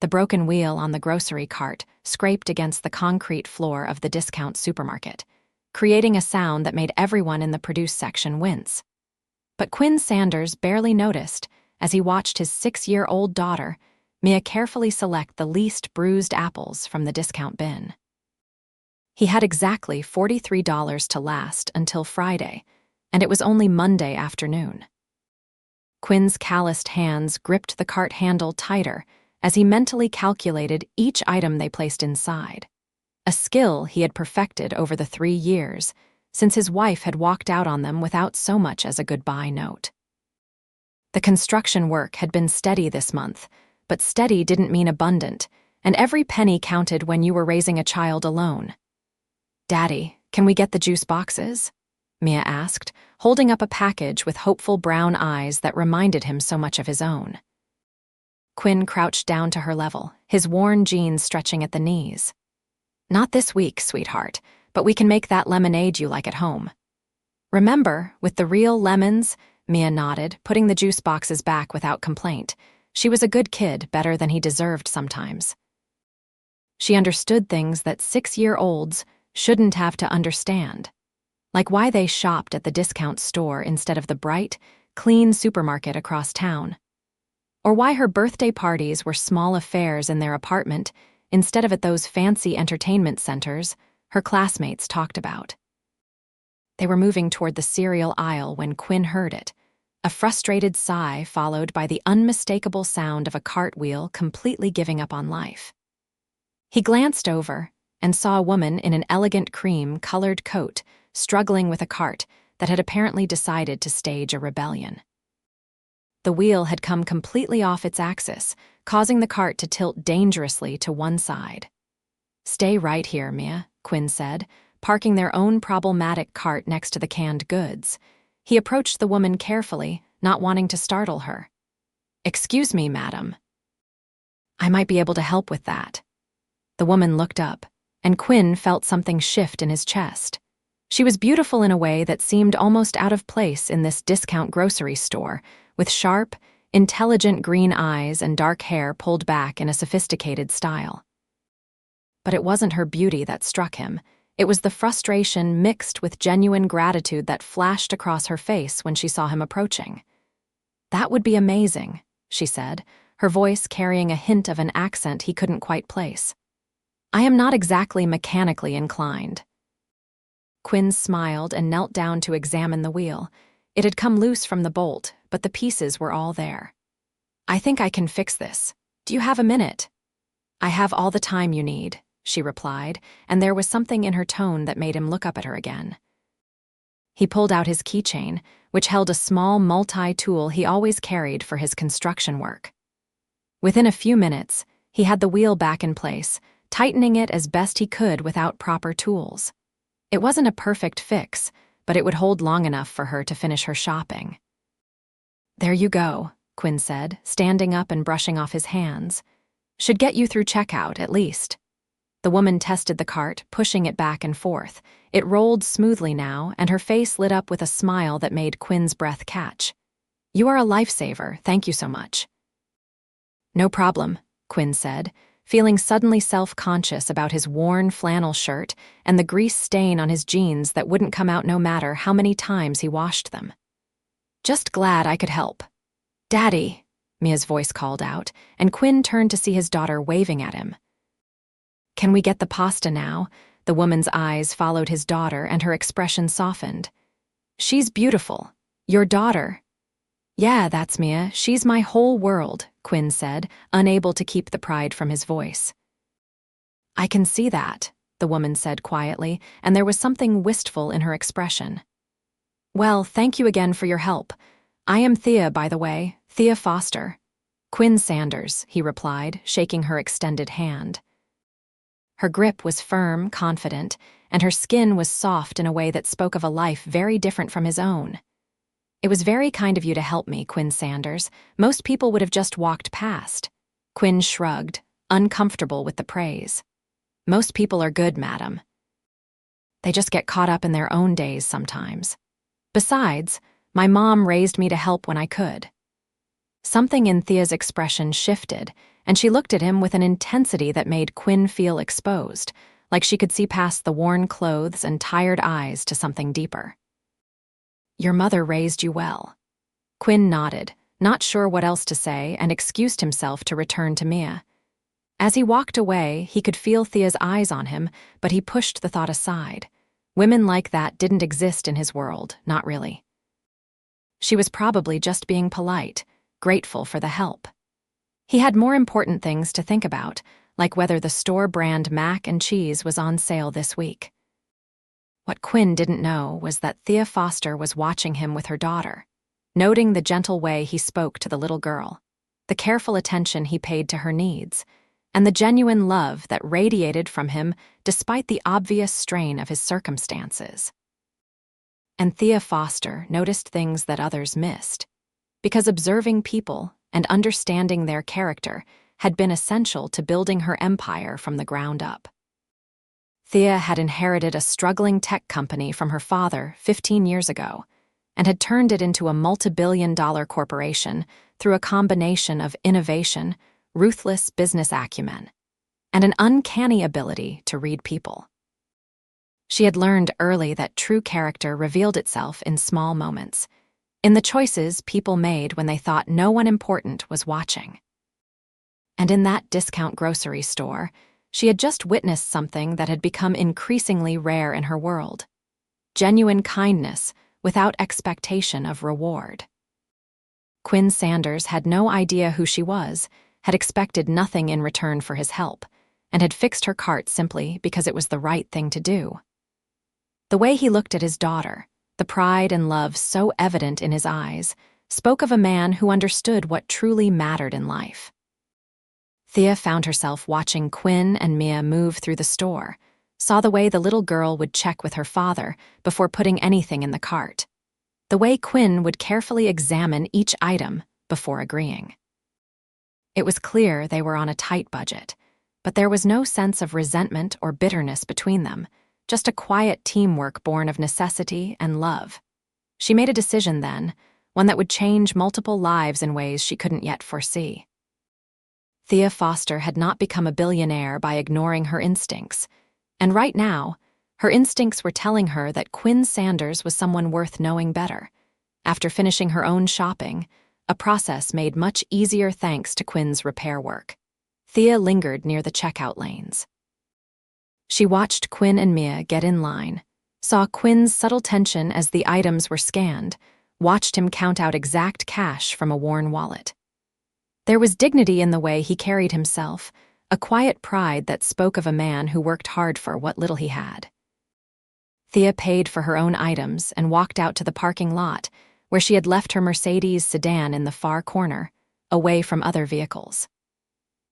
The broken wheel on the grocery cart scraped against the concrete floor of the discount supermarket, creating a sound that made everyone in the produce section wince. But Quinn Sanders barely noticed as he watched his 6-year-old daughter, Mia, carefully select the least bruised apples from the discount bin. He had exactly $43 to last until Friday, and it was only Monday afternoon. Quinn's calloused hands gripped the cart handle tighter as he mentally calculated each item they placed inside, a skill he had perfected over the 3 years since his wife had walked out on them without so much as a goodbye note. The construction work had been steady this month, but steady didn't mean abundant, and every penny counted when you were raising a child alone. "Daddy, can we get the juice boxes?" Mia asked, holding up a package with hopeful brown eyes that reminded him so much of his own. Quinn crouched down to her level, his worn jeans stretching at the knees. "Not this week, sweetheart, but we can make that lemonade you like at home." "Remember, with the real lemons," Mia nodded, putting the juice boxes back without complaint. She was a good kid, better than he deserved sometimes. She understood things that 6-year-olds shouldn't have to understand, like why they shopped at the discount store instead of the bright, clean supermarket across town, or why her birthday parties were small affairs in their apartment instead of at those fancy entertainment centers her classmates talked about. They were moving toward the cereal aisle when Quinn heard it, a frustrated sigh followed by the unmistakable sound of a cartwheel completely giving up on life. He glanced over and saw a woman in an elegant cream-colored coat struggling with a cart that had apparently decided to stage a rebellion. The wheel had come completely off its axis, causing the cart to tilt dangerously to one side. "Stay right here, Mia," Quinn said, parking their own problematic cart next to the canned goods. He approached the woman carefully, not wanting to startle her. "Excuse me, madam. I might be able to help with that." The woman looked up, and Quinn felt something shift in his chest. She was beautiful in a way that seemed almost out of place in this discount grocery store, with sharp, intelligent green eyes and dark hair pulled back in a sophisticated style. But it wasn't her beauty that struck him. It was the frustration mixed with genuine gratitude that flashed across her face when she saw him approaching. "That would be amazing," she said, her voice carrying a hint of an accent he couldn't quite place. "I am not exactly mechanically inclined." Quinn smiled and knelt down to examine the wheel. It had come loose from the bolt, but the pieces were all there. "I think I can fix this. Do you have a minute?" "I have all the time you need," she replied, and there was something in her tone that made him look up at her again. He pulled out his keychain, which held a small multi-tool he always carried for his construction work. Within a few minutes, he had the wheel back in place, tightening it as best he could without proper tools. It wasn't a perfect fix, but it would hold long enough for her to finish her shopping. "There you go," Quinn said, standing up and brushing off his hands. "Should get you through checkout, at least." The woman tested the cart, pushing it back and forth. It rolled smoothly now, and her face lit up with a smile that made Quinn's breath catch. "You are a lifesaver, thank you so much." "No problem," Quinn said, feeling suddenly self-conscious about his worn flannel shirt and the grease stain on his jeans that wouldn't come out no matter how many times he washed them. "Just glad I could help." "Daddy," Mia's voice called out, and Quinn turned to see his daughter waving at him. "Can we get the pasta now?" The woman's eyes followed his daughter and her expression softened. "She's beautiful. Your daughter." "Yeah, that's Mia. She's my whole world," Quinn said, unable to keep the pride from his voice. "I can see that," the woman said quietly, and there was something wistful in her expression. "Well, thank you again for your help. I am Thea, by the way, Thea Foster." "Quinn Sanders," he replied, shaking her extended hand. Her grip was firm, confident, and her skin was soft in a way that spoke of a life very different from his own. "It was very kind of you to help me, Quinn Sanders. Most people would have just walked past." Quinn shrugged, uncomfortable with the praise. "Most people are good, madam. They just get caught up in their own days sometimes. Besides, my mom raised me to help when I could." Something in Thea's expression shifted, and she looked at him with an intensity that made Quinn feel exposed, like she could see past the worn clothes and tired eyes to something deeper. "Your mother raised you well." Quinn nodded, not sure what else to say, and excused himself to return to Mia. As he walked away, he could feel Thea's eyes on him, but he pushed the thought aside. Women like that didn't exist in his world, not really. She was probably just being polite, grateful for the help. He had more important things to think about, like whether the store-brand mac and cheese was on sale this week. What Quinn didn't know was that Thea Foster was watching him with her daughter, noting the gentle way he spoke to the little girl, the careful attention he paid to her needs, and the genuine love that radiated from him despite the obvious strain of his circumstances. And Thea Foster noticed things that others missed, because observing people and understanding their character had been essential to building her empire from the ground up. Thea had inherited a struggling tech company from her father 15 years ago and had turned it into a multi-billion-dollar corporation through a combination of innovation, ruthless business acumen, and an uncanny ability to read people. She had learned early that true character revealed itself in small moments, in the choices people made when they thought no one important was watching. And in that discount grocery store, she had just witnessed something that had become increasingly rare in her world: genuine kindness without expectation of reward. Quinn Sanders had no idea who she was, had expected nothing in return for his help, and had fixed her cart simply because it was the right thing to do. The way he looked at his daughter, the pride and love so evident in his eyes, spoke of a man who understood what truly mattered in life. Thea found herself watching Quinn and Mia move through the store, saw the way the little girl would check with her father before putting anything in the cart, the way Quinn would carefully examine each item before agreeing. It was clear they were on a tight budget, but there was no sense of resentment or bitterness between them, just a quiet teamwork born of necessity and love. She made a decision then, one that would change multiple lives in ways she couldn't yet foresee. Thea Foster had not become a billionaire by ignoring her instincts, and right now, her instincts were telling her that Quinn Sanders was someone worth knowing better. After finishing her own shopping, a process made much easier thanks to Quinn's repair work, Thea lingered near the checkout lanes. She watched Quinn and Mia get in line, saw Quinn's subtle tension as the items were scanned, watched him count out exact cash from a worn wallet. There was dignity in the way he carried himself, a quiet pride that spoke of a man who worked hard for what little he had. Thea paid for her own items and walked out to the parking lot, where she had left her Mercedes sedan in the far corner, away from other vehicles.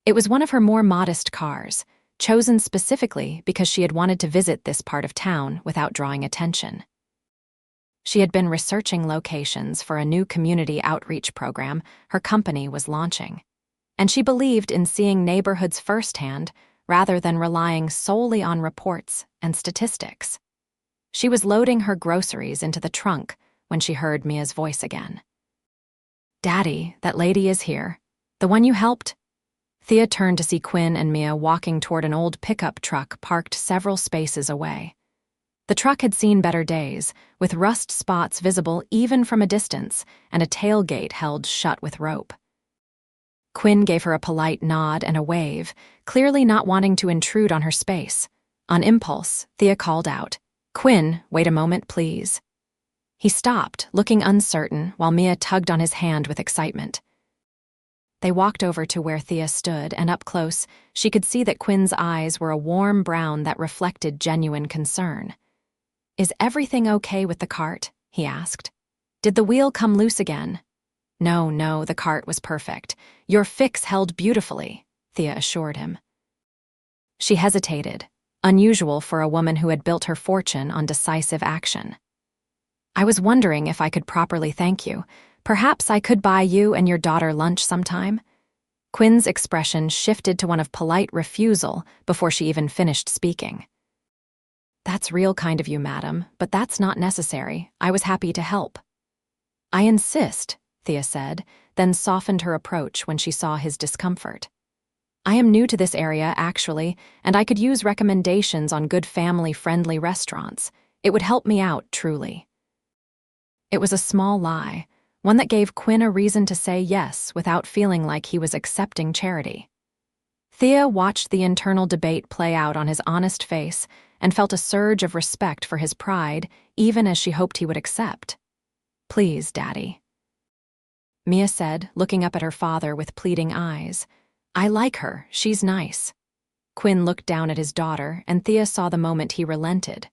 It was one of her more modest cars, chosen specifically because she had wanted to visit this part of town without drawing attention. She had been researching locations for a new community outreach program her company was launching, and she believed in seeing neighborhoods firsthand rather than relying solely on reports and statistics. She was loading her groceries into the trunk when she heard Mia's voice again. "Daddy, that lady is here. The one you helped?" Thea turned to see Quinn and Mia walking toward an old pickup truck parked several spaces away. The truck had seen better days, with rust spots visible even from a distance and a tailgate held shut with rope. Quinn gave her a polite nod and a wave, clearly not wanting to intrude on her space. On impulse, Thea called out, "Quinn, wait a moment, please." He stopped, looking uncertain, while Mia tugged on his hand with excitement. They walked over to where Thea stood, and up close, she could see that Quinn's eyes were a warm brown that reflected genuine concern. "Is everything okay with the cart?" he asked. "Did the wheel come loose again?" No, the cart was perfect. Your fix held beautifully," Thea assured him. She hesitated, unusual for a woman who had built her fortune on decisive action. "I was wondering if I could properly thank you. Perhaps I could buy you and your daughter lunch sometime?" Quinn's expression shifted to one of polite refusal before she even finished speaking. "That's real kind of you, madam, but that's not necessary. I was happy to help." "I insist," Thea said, then softened her approach when she saw his discomfort. I am new to this area, actually, and I could use recommendations on good family-friendly restaurants. It would help me out, truly. It was a small lie, one that gave Quinn a reason to say yes without feeling like he was accepting charity. Thea watched the internal debate play out on his honest face and felt a surge of respect for his pride, even as she hoped he would accept. "Please, Daddy," Mia said, looking up at her father with pleading eyes. "I like her, she's nice." Quinn looked down at his daughter, and Thea saw the moment he relented.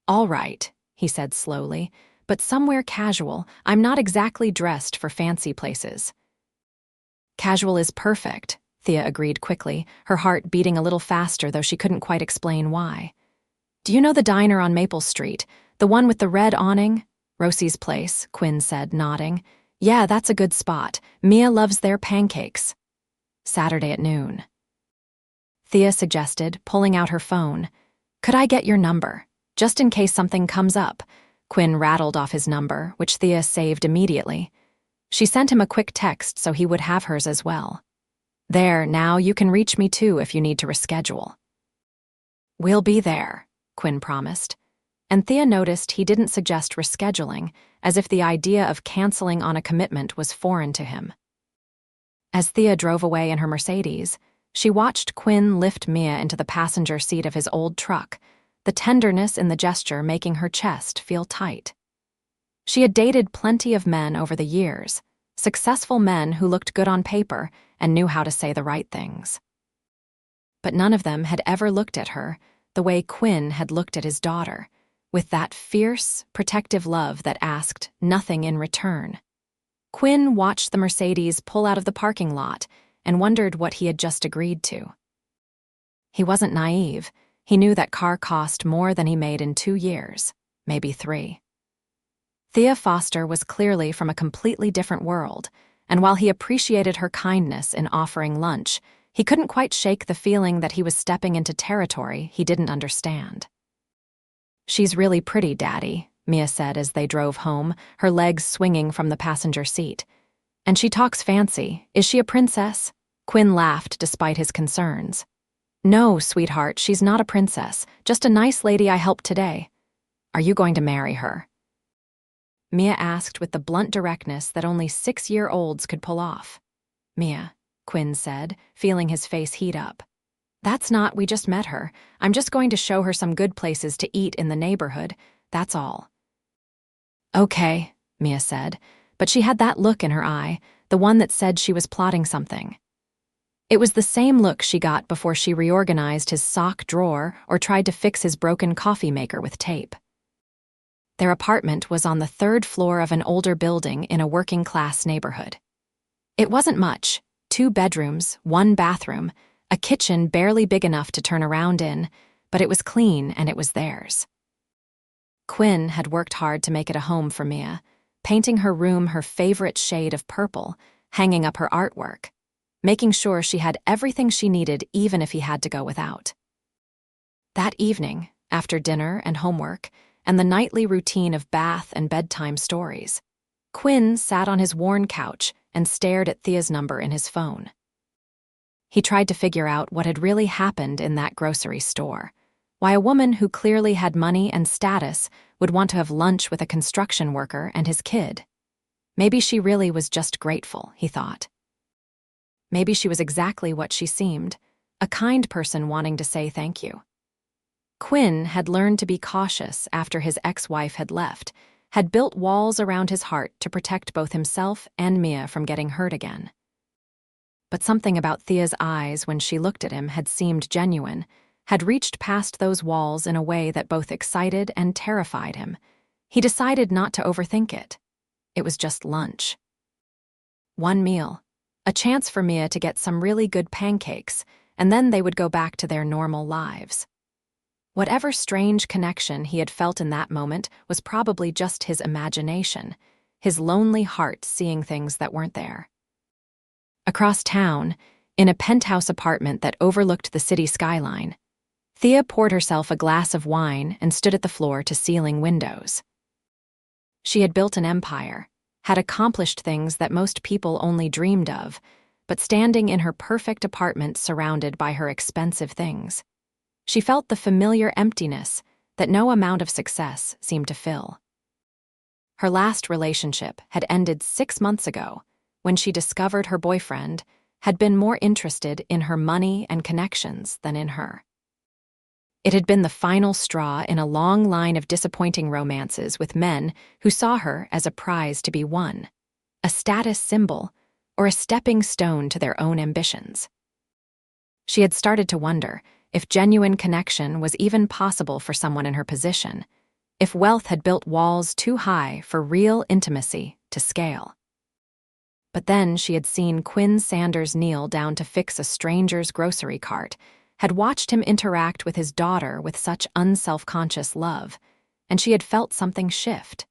"All right," he said slowly, "but somewhere casual. I'm not exactly dressed for fancy places." "Casual is perfect," Thea agreed quickly, her heart beating a little faster though she couldn't quite explain why. "Do you know the diner on Maple Street, the one with the red awning?" "Rosie's Place," Quinn said, nodding. "Yeah, that's a good spot. Mia loves their pancakes." "Saturday at noon," Thea suggested, pulling out her phone. "Could I get your number? Just in case something comes up." Quinn rattled off his number, which Thea saved immediately. She sent him a quick text so he would have hers as well. "There, now you can reach me too if you need to reschedule." "We'll be there," Quinn promised. And Thea noticed he didn't suggest rescheduling, as if the idea of canceling on a commitment was foreign to him. As Thea drove away in her Mercedes, she watched Quinn lift Mia into the passenger seat of his old truck, the tenderness in the gesture making her chest feel tight. She had dated plenty of men over the years, successful men who looked good on paper and knew how to say the right things. But none of them had ever looked at her the way Quinn had looked at his daughter, with that fierce, protective love that asked nothing in return. Quinn watched the Mercedes pull out of the parking lot and wondered what he had just agreed to. He wasn't naive. He knew that car cost more than he made in 2 years, maybe 3. Thea Foster was clearly from a completely different world, and while he appreciated her kindness in offering lunch, he couldn't quite shake the feeling that he was stepping into territory he didn't understand. "She's really pretty, Daddy," Mia said as they drove home, her legs swinging from the passenger seat. "And she talks fancy. Is she a princess?" Quinn laughed despite his concerns. "No, sweetheart, she's not a princess, just a nice lady I helped today." "Are you going to marry her?" Mia asked with the blunt directness that only 6-year-olds could pull off. "Mia," Quinn said, feeling his face heat up. "That's not, we just met her. I'm just going to show her some good places to eat in the neighborhood, that's all." "Okay," Mia said, but she had that look in her eye, the one that said she was plotting something. It was the same look she got before she reorganized his sock drawer or tried to fix his broken coffee maker with tape. Their apartment was on the 3rd floor of an older building in a working-class neighborhood. It wasn't much, 2 bedrooms, 1 bathroom, a kitchen barely big enough to turn around in, but it was clean and it was theirs. Quinn had worked hard to make it a home for Mia, painting her room her favorite shade of purple, hanging up her artwork, making sure she had everything she needed even if he had to go without. That evening, after dinner and homework, and the nightly routine of bath and bedtime stories, Quinn sat on his worn couch and stared at Thea's number in his phone. He tried to figure out what had really happened in that grocery store, why a woman who clearly had money and status would want to have lunch with a construction worker and his kid. Maybe she really was just grateful, he thought. Maybe she was exactly what she seemed, a kind person wanting to say thank you. Quinn had learned to be cautious after his ex-wife had left, had built walls around his heart to protect both himself and Mia from getting hurt again. But something about Thea's eyes when she looked at him had seemed genuine, had reached past those walls in a way that both excited and terrified him. He decided not to overthink it. It was just lunch. One meal, a chance for Mia to get some really good pancakes, and then they would go back to their normal lives. Whatever strange connection he had felt in that moment was probably just his imagination, his lonely heart seeing things that weren't there. Across town, in a penthouse apartment that overlooked the city skyline, Thea poured herself a glass of wine and stood at the floor-to-ceiling windows. She had built an empire, had accomplished things that most people only dreamed of, but standing in her perfect apartment surrounded by her expensive things. She felt the familiar emptiness that no amount of success seemed to fill. Her last relationship had ended 6 months ago when she discovered her boyfriend had been more interested in her money and connections than in her. It had been the final straw in a long line of disappointing romances with men who saw her as a prize to be won, a status symbol, or a stepping stone to their own ambitions. She had started to wonder if genuine connection was even possible for someone in her position, if wealth had built walls too high for real intimacy to scale. But then she had seen Quinn Sanders kneel down to fix a stranger's grocery cart, had watched him interact with his daughter with such unselfconscious love, and she had felt something shift.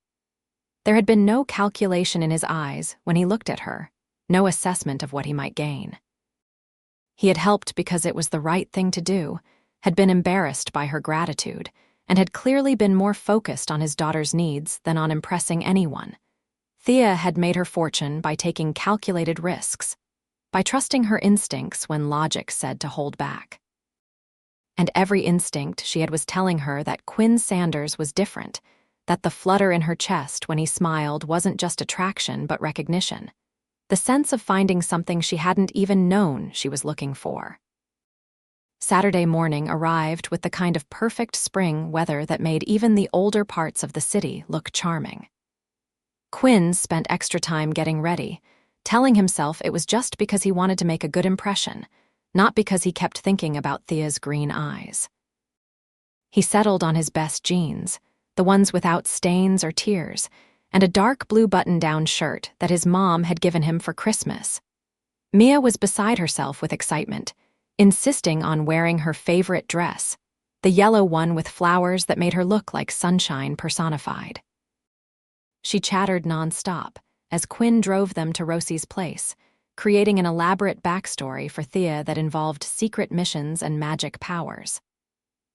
There had been no calculation in his eyes when he looked at her, no assessment of what he might gain. He had helped because it was the right thing to do, had been embarrassed by her gratitude, and had clearly been more focused on his daughter's needs than on impressing anyone. Thea had made her fortune by taking calculated risks, by trusting her instincts when logic said to hold back. And every instinct she had was telling her that Quinn Sanders was different, that the flutter in her chest when he smiled wasn't just attraction but recognition, the sense of finding something she hadn't even known she was looking for. Saturday morning arrived with the kind of perfect spring weather that made even the older parts of the city look charming. Quinn spent extra time getting ready, telling himself it was just because he wanted to make a good impression, not because he kept thinking about Thea's green eyes. He settled on his best jeans, the ones without stains or tears, and a dark blue button-down shirt that his mom had given him for Christmas. Mia was beside herself with excitement, insisting on wearing her favorite dress, the yellow one with flowers that made her look like sunshine personified. She chattered nonstop as Quinn drove them to Rosie's place, creating an elaborate backstory for Thea that involved secret missions and magic powers.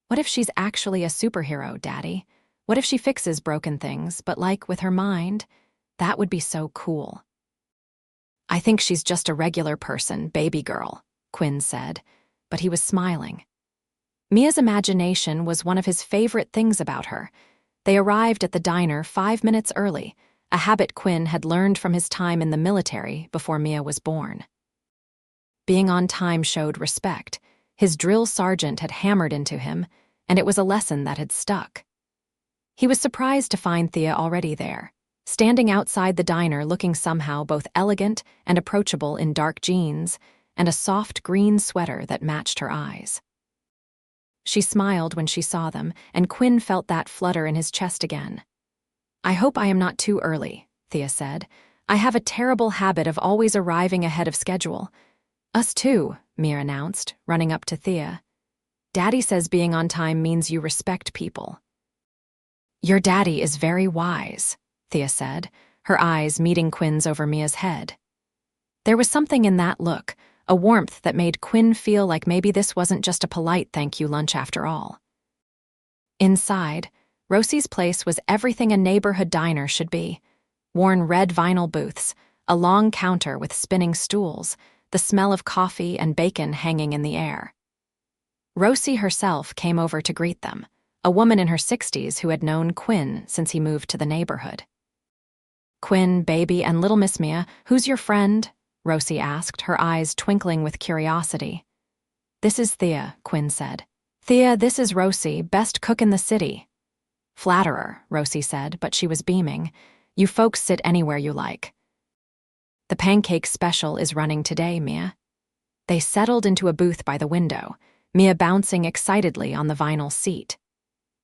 What if she's actually a superhero, Daddy? What if she fixes broken things, but like with her mind? That would be so cool. I think she's just a regular person, baby girl, Quinn said, but he was smiling. Mia's imagination was one of his favorite things about her. They arrived at the diner 5 minutes early, a habit Quinn had learned from his time in the military before Mia was born. Being on time showed respect. His drill sergeant had hammered into him, and it was a lesson that had stuck. He was surprised to find Thea already there, standing outside the diner looking somehow both elegant and approachable in dark jeans and a soft green sweater that matched her eyes. She smiled when she saw them, and Quinn felt that flutter in his chest again. I hope I am not too early, Thea said. I have a terrible habit of always arriving ahead of schedule. Us too, Mia announced, running up to Thea. Daddy says being on time means you respect people. Your daddy is very wise, Thea said, her eyes meeting Quinn's over Mia's head. There was something in that look, a warmth that made Quinn feel like maybe this wasn't just a polite thank you lunch after all. Inside, Rosie's place was everything a neighborhood diner should be. Worn red vinyl booths, a long counter with spinning stools, the smell of coffee and bacon hanging in the air. Rosie herself came over to greet them, a woman in her 60s who had known Quinn since he moved to the neighborhood. Quinn, baby, and little Miss Mia, who's your friend? Rosie asked, her eyes twinkling with curiosity. This is Thea, Quinn said. Thea, this is Rosie, best cook in the city. Flatterer, Rosie said, but she was beaming. You folks sit anywhere you like. The pancake special is running today, Mia. They settled into a booth by the window, Mia bouncing excitedly on the vinyl seat.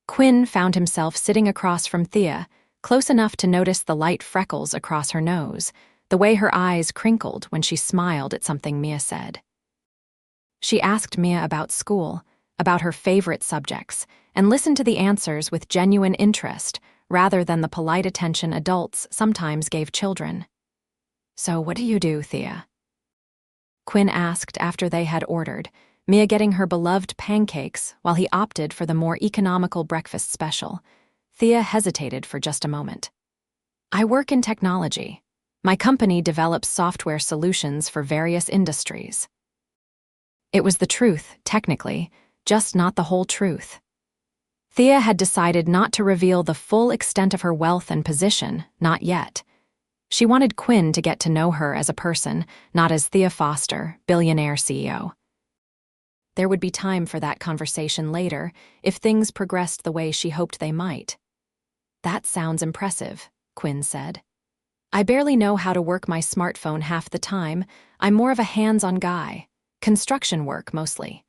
Quinn found himself sitting across from Thea, close enough to notice the light freckles across her nose, the way her eyes crinkled when she smiled at something Mia said. She asked Mia about school, about her favorite subjects, and listened to the answers with genuine interest rather than the polite attention adults sometimes gave children. So what do you do, Thea? Quinn asked after they had ordered, Mia getting her beloved pancakes while he opted for the more economical breakfast special. Thea hesitated for just a moment. I work in technology, My company develops software solutions for various industries. It was the truth, technically, just not the whole truth. Thea had decided not to reveal the full extent of her wealth and position, not yet. She wanted Quinn to get to know her as a person, not as Thea Foster, billionaire CEO. There would be time for that conversation later if things progressed the way she hoped they might. That sounds impressive, Quinn said. I barely know how to work my smartphone half the time. I'm more of a hands-on guy. Construction work, mostly.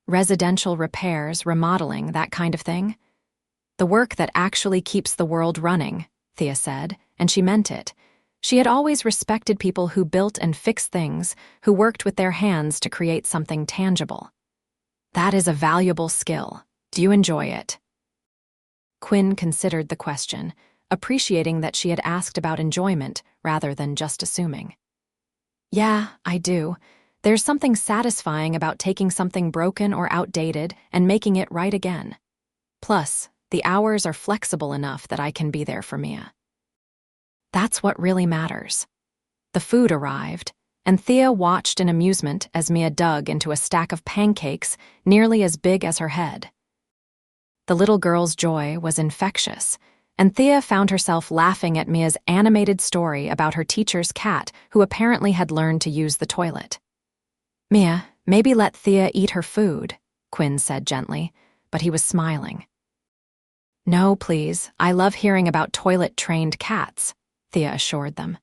Residential repairs, remodeling, that kind of thing. The work that actually keeps the world running, Thea said, and she meant it. She had always respected people who built and fixed things, who worked with their hands to create something tangible. That is a valuable skill. Do you enjoy it? Quinn considered the question, appreciating that she had asked about enjoyment rather than just assuming. Yeah, I do. There's something satisfying about taking something broken or outdated and making it right again. Plus, the hours are flexible enough that I can be there for Mia. That's what really matters. The food arrived, and Thea watched in amusement as Mia dug into a stack of pancakes nearly as big as her head. The little girl's joy was infectious, and Thea found herself laughing at Mia's animated story about her teacher's cat who apparently had learned to use the toilet. Mia, maybe let Thea eat her food, Quinn said gently, but he was smiling. No, please, I love hearing about toilet-trained cats, Thea assured them.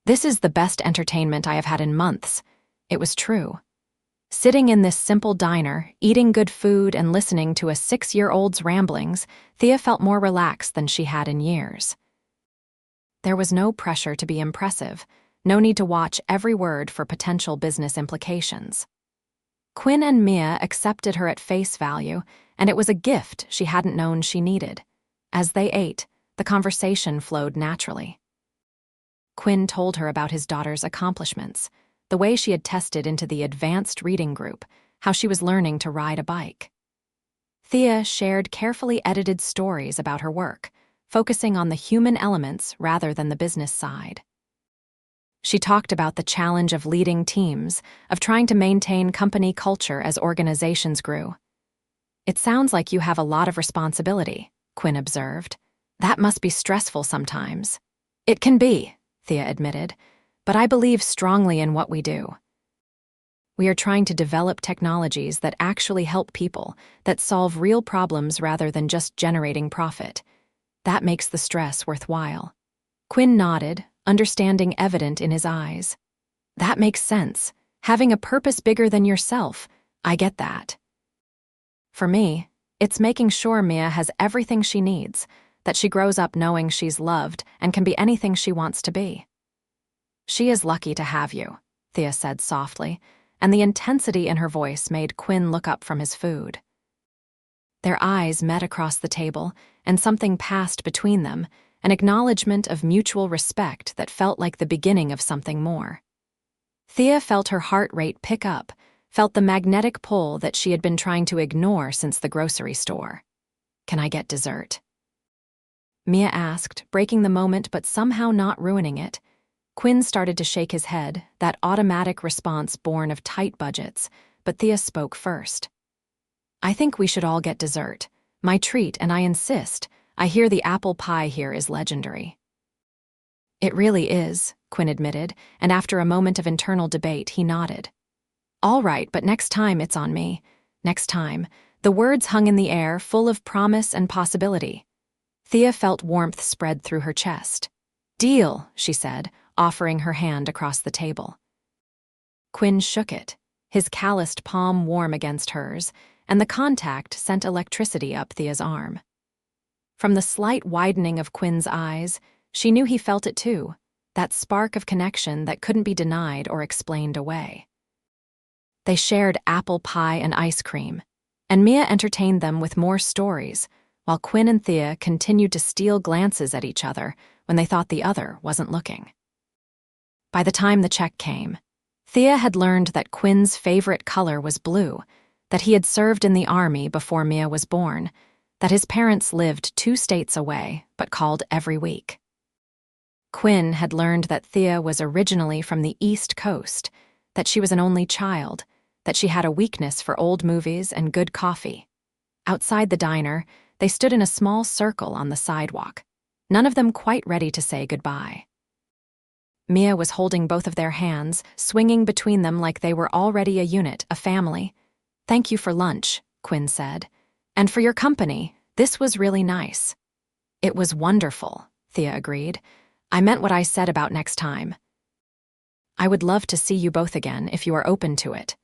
This is the best entertainment I have had in months. It was true. Sitting in this simple diner, eating good food and listening to a 6-year-old's ramblings, Thea felt more relaxed than she had in years. There was no pressure to be impressive, no need to watch every word for potential business implications. Quinn and Mia accepted her at face value, and it was a gift she hadn't known she needed. As they ate, the conversation flowed naturally. Quinn told her about his daughter's accomplishments, the way she had tested into the advanced reading group, how she was learning to ride a bike. Thea shared carefully edited stories about her work, focusing on the human elements rather than the business side. She talked about the challenge of leading teams, of trying to maintain company culture as organizations grew. It sounds like you have a lot of responsibility, Quinn observed. That must be stressful sometimes. It can be, Thea admitted, but I believe strongly in what we do. We are trying to develop technologies that actually help people, that solve real problems rather than just generating profit. That makes the stress worthwhile. Quinn nodded, understanding evident in his eyes. That makes sense. Having a purpose bigger than yourself, I get that. For me, it's making sure Mia has everything she needs, that she grows up knowing she's loved and can be anything she wants to be. She is lucky to have you, Thea said softly, and the intensity in her voice made Quinn look up from his food. Their eyes met across the table, and something passed between them, an acknowledgement of mutual respect that felt like the beginning of something more. Thea felt her heart rate pick up, felt the magnetic pull that she had been trying to ignore since the grocery store. Can I get dessert? Mia asked, breaking the moment but somehow not ruining it. Quinn started to shake his head, that automatic response born of tight budgets, but Thea spoke first. I think we should all get dessert. My treat, and I insist. I hear the apple pie here is legendary. It really is, Quinn admitted, and after a moment of internal debate, he nodded. All right, but next time it's on me. Next time. The words hung in the air, full of promise and possibility. Thea felt warmth spread through her chest. Deal, she said, offering her hand across the table. Quinn shook it, his calloused palm warm against hers, and the contact sent electricity up Thea's arm. From the slight widening of Quinn's eyes, she knew he felt it too, that spark of connection that couldn't be denied or explained away. They shared apple pie and ice cream, and Mia entertained them with more stories, while Quinn and Thea continued to steal glances at each other when they thought the other wasn't looking. By the time the check came, Thea had learned that Quinn's favorite color was blue, that he had served in the army before Mia was born, that his parents lived 2 states away but called every week. Quinn had learned that Thea was originally from the East Coast, that she was an only child, that she had a weakness for old movies and good coffee. Outside the diner, they stood in a small circle on the sidewalk, none of them quite ready to say goodbye. Mia was holding both of their hands, swinging between them like they were already a unit, a family. "Thank you for lunch," Quinn said. "And for your company. This was really nice." "It was wonderful," Thea agreed. "I meant what I said about next time. I would love to see you both again if you are open to it."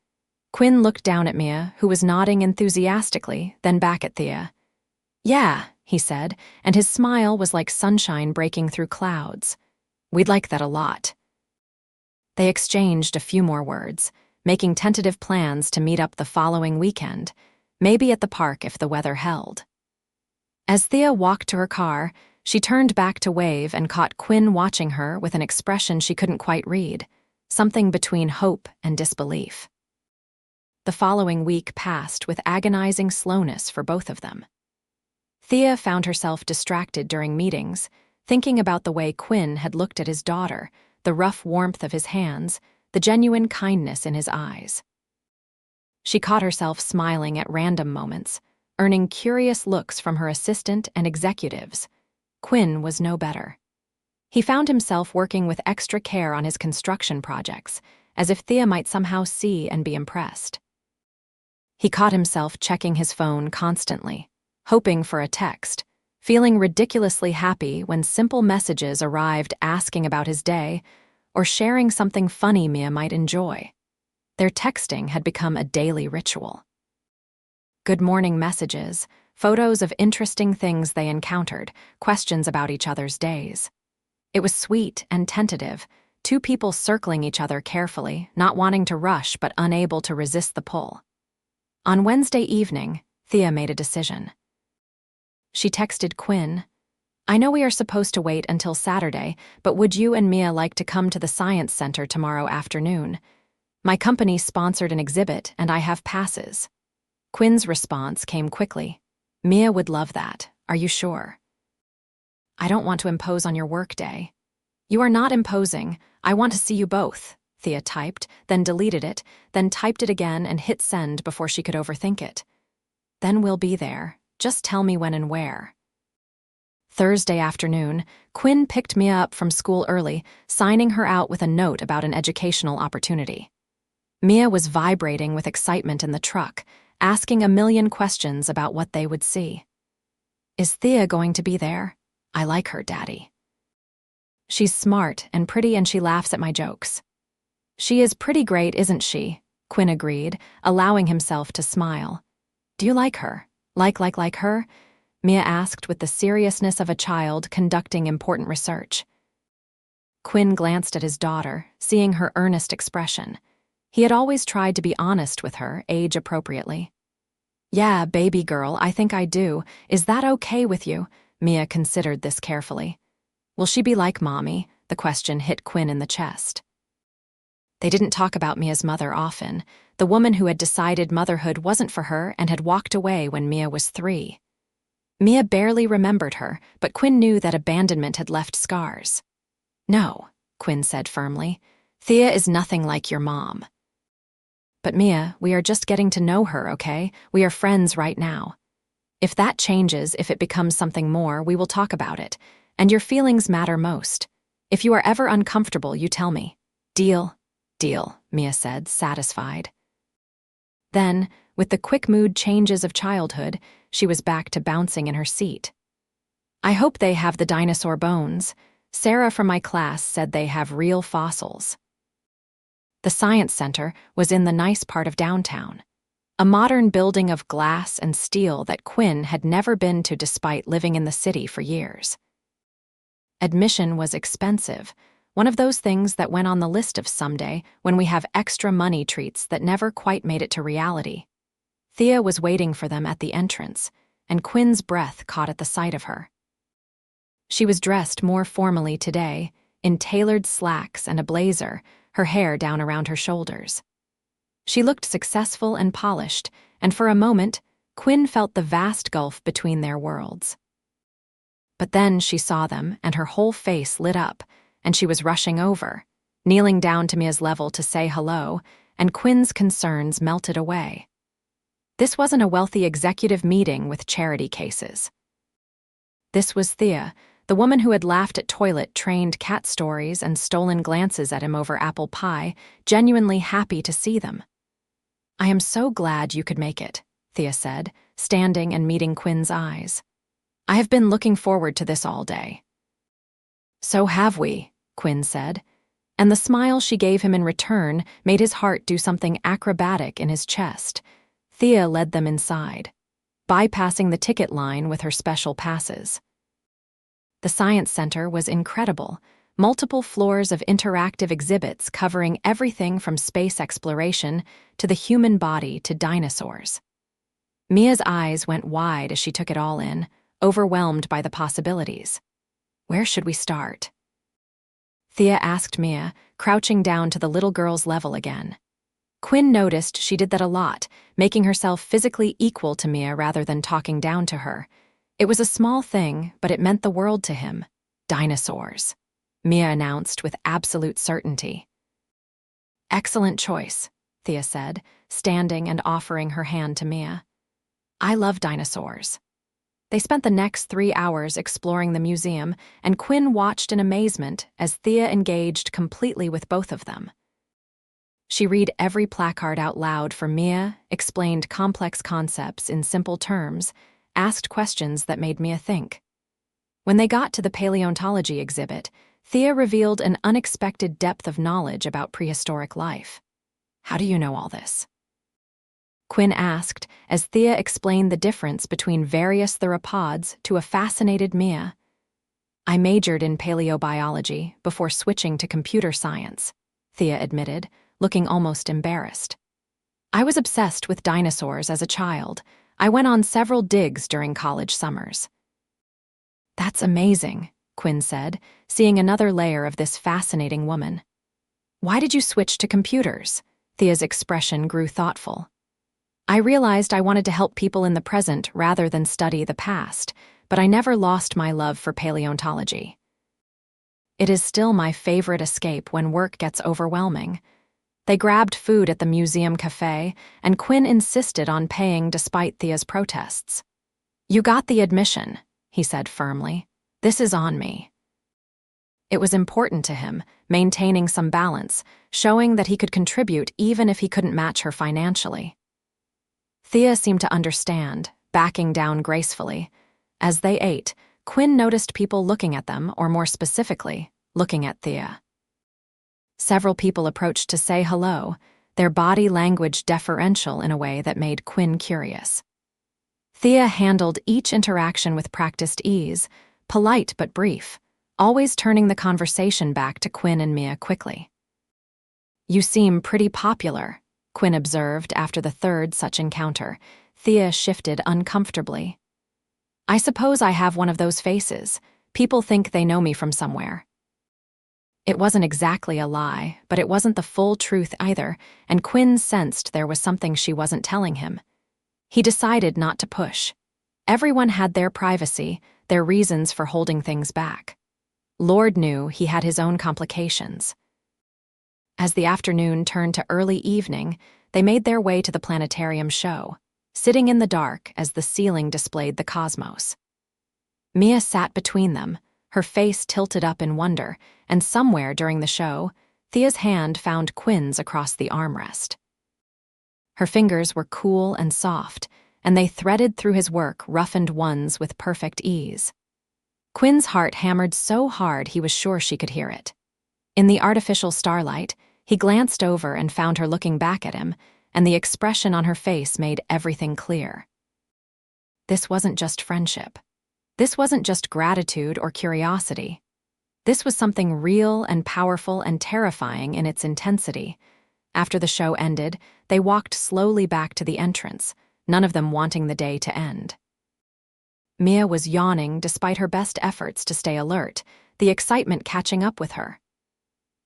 Quinn looked down at Mia, who was nodding enthusiastically, then back at Thea. "Yeah," he said, and his smile was like sunshine breaking through clouds. "We'd like that a lot." They exchanged a few more words, making tentative plans to meet up the following weekend, maybe at the park if the weather held. As Thea walked to her car, she turned back to wave and caught Quinn watching her with an expression she couldn't quite read, something between hope and disbelief. The following week passed with agonizing slowness for both of them. Thea found herself distracted during meetings, thinking about the way Quinn had looked at his daughter, the rough warmth of his hands, the genuine kindness in his eyes. She caught herself smiling at random moments, earning curious looks from her assistant and executives. Quinn was no better. He found himself working with extra care on his construction projects, as if Thea might somehow see and be impressed. He caught himself checking his phone constantly, hoping for a text, feeling ridiculously happy when simple messages arrived asking about his day or sharing something funny Mia might enjoy. Their texting had become a daily ritual. Good morning messages, photos of interesting things they encountered, questions about each other's days. It was sweet and tentative, two people circling each other carefully, not wanting to rush but unable to resist the pull. On Wednesday evening, Thea made a decision. She texted Quinn, "I know we are supposed to wait until Saturday, but would you and Mia like to come to the Science Center tomorrow afternoon? My company sponsored an exhibit and I have passes." Quinn's response came quickly. "Mia would love that. Are you sure?" "I don't want to impose on your workday." "You are not imposing. I want to see you both," Thea typed, then deleted it, then typed it again and hit send before she could overthink it. "Then we'll be there. Just tell me when and where." Thursday afternoon, Quinn picked Mia up from school early, signing her out with a note about an educational opportunity. Mia was vibrating with excitement in the truck, asking a million questions about what they would see. "Is Thea going to be there? I like her, Daddy. She's smart and pretty and she laughs at my jokes." "She is pretty great, isn't she?" Quinn agreed, allowing himself to smile. "Do you like her? Like her?" Mia asked with the seriousness of a child conducting important research. Quinn glanced at his daughter, seeing her earnest expression. He had always tried to be honest with her, age-appropriately. "Yeah, baby girl, I think I do. Is that okay with you?" Mia considered this carefully. "Will she be like Mommy?" The question hit Quinn in the chest. They didn't talk about Mia's mother often, the woman who had decided motherhood wasn't for her and had walked away when Mia was 3. Mia barely remembered her, but Quinn knew that abandonment had left scars. "No," Quinn said firmly. "Thea is nothing like your mom." "But Mia, we are just getting to know her, okay? We are friends right now. If that changes, if it becomes something more, we will talk about it. And your feelings matter most. If you are ever uncomfortable, you tell me. Deal?" "Deal," Mia said, satisfied. Then, with the quick mood changes of childhood, she was back to bouncing in her seat. "I hope they have the dinosaur bones. Sarah from my class said they have real fossils." The Science Center was in the nice part of downtown, a modern building of glass and steel that Quinn had never been to despite living in the city for years. Admission was expensive, one of those things that went on the list of someday when we have extra money treats that never quite made it to reality. Thea was waiting for them at the entrance, and Quinn's breath caught at the sight of her. She was dressed more formally today, in tailored slacks and a blazer, her hair down around her shoulders. She looked successful and polished, and for a moment, Quinn felt the vast gulf between their worlds. But then she saw them, and her whole face lit up, and she was rushing over, kneeling down to Mia's level to say hello, and Quinn's concerns melted away. This wasn't a wealthy executive meeting with charity cases. This was Thea, the woman who had laughed at toilet-trained cat stories and stolen glances at him over apple pie, genuinely happy to see them. "I am so glad you could make it," Thea said, standing and meeting Quinn's eyes. "I have been looking forward to this all day." "So have we," Quinn said, and the smile she gave him in return made his heart do something acrobatic in his chest. Thea led them inside, bypassing the ticket line with her special passes. The Science Center was incredible, multiple floors of interactive exhibits covering everything from space exploration to the human body to dinosaurs. Mia's eyes went wide as she took it all in, overwhelmed by the possibilities. "Where should we start?" Thea asked Mia, crouching down to the little girl's level again. Quinn noticed she did that a lot, making herself physically equal to Mia rather than talking down to her. It was a small thing, but it meant the world to him. "Dinosaurs," Mia announced with absolute certainty. "Excellent choice," Thea said, standing and offering her hand to Mia. "I love dinosaurs." They spent the next 3 hours exploring the museum, and Quinn watched in amazement as Thea engaged completely with both of them. She read every placard out loud for Mia, explained complex concepts in simple terms, asked questions that made Mia think. When they got to the paleontology exhibit, Thea revealed an unexpected depth of knowledge about prehistoric life. "How do you know all this?" Quinn asked as Thea explained the difference between various theropods to a fascinated Mia. "I majored in paleobiology before switching to computer science," Thea admitted, looking almost embarrassed. "I was obsessed with dinosaurs as a child. I went on several digs during college summers." "That's amazing," Quinn said, seeing another layer of this fascinating woman. "Why did you switch to computers?" Thea's expression grew thoughtful. "I realized I wanted to help people in the present rather than study the past, but I never lost my love for paleontology. It is still my favorite escape when work gets overwhelming." They grabbed food at the museum cafe, and Quinn insisted on paying despite Thea's protests. "You got the admission," he said firmly. "This is on me." It was important to him, maintaining some balance, showing that he could contribute even if he couldn't match her financially. Thea seemed to understand, backing down gracefully. As they ate, Quinn noticed people looking at them, or more specifically, looking at Thea. Several people approached to say hello, their body language deferential in a way that made Quinn curious. Thea handled each interaction with practiced ease, polite but brief, always turning the conversation back to Quinn and Mia quickly. "You seem pretty popular," Quinn observed after the third such encounter. Thea shifted uncomfortably. "I suppose I have one of those faces. People think they know me from somewhere." It wasn't exactly a lie, but it wasn't the full truth either, and Quinn sensed there was something she wasn't telling him. He decided not to push. Everyone had their privacy, their reasons for holding things back. Lord knew he had his own complications. As the afternoon turned to early evening, they made their way to the planetarium show, sitting in the dark as the ceiling displayed the cosmos. Mia sat between them, her face tilted up in wonder, and somewhere during the show, Thea's hand found Quinn's across the armrest. Her fingers were cool and soft, and they threaded through his work roughened ones with perfect ease. Quinn's heart hammered so hard he was sure she could hear it. In the artificial starlight, he glanced over and found her looking back at him, and the expression on her face made everything clear. This wasn't just friendship. This wasn't just gratitude or curiosity. This was something real and powerful and terrifying in its intensity. After the show ended, they walked slowly back to the entrance, none of them wanting the day to end. Mia was yawning despite her best efforts to stay alert, the excitement catching up with her.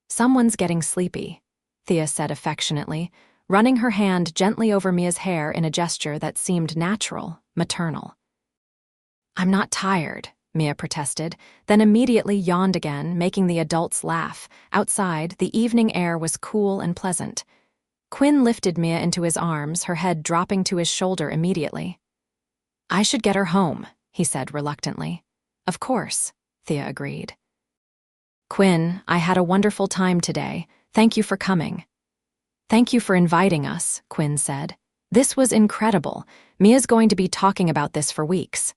"Someone's getting sleepy," Thea said affectionately, running her hand gently over Mia's hair in a gesture that seemed natural, maternal. "I'm not tired," Mia protested, then immediately yawned again, making the adults laugh. Outside, the evening air was cool and pleasant. Quinn lifted Mia into his arms, her head dropping to his shoulder immediately. "I should get her home," he said reluctantly. "Of course," Thea agreed. "Quinn, I had a wonderful time today. Thank you for coming." "Thank you for inviting us," Quinn said. "This was incredible. Mia's going to be talking about this for weeks."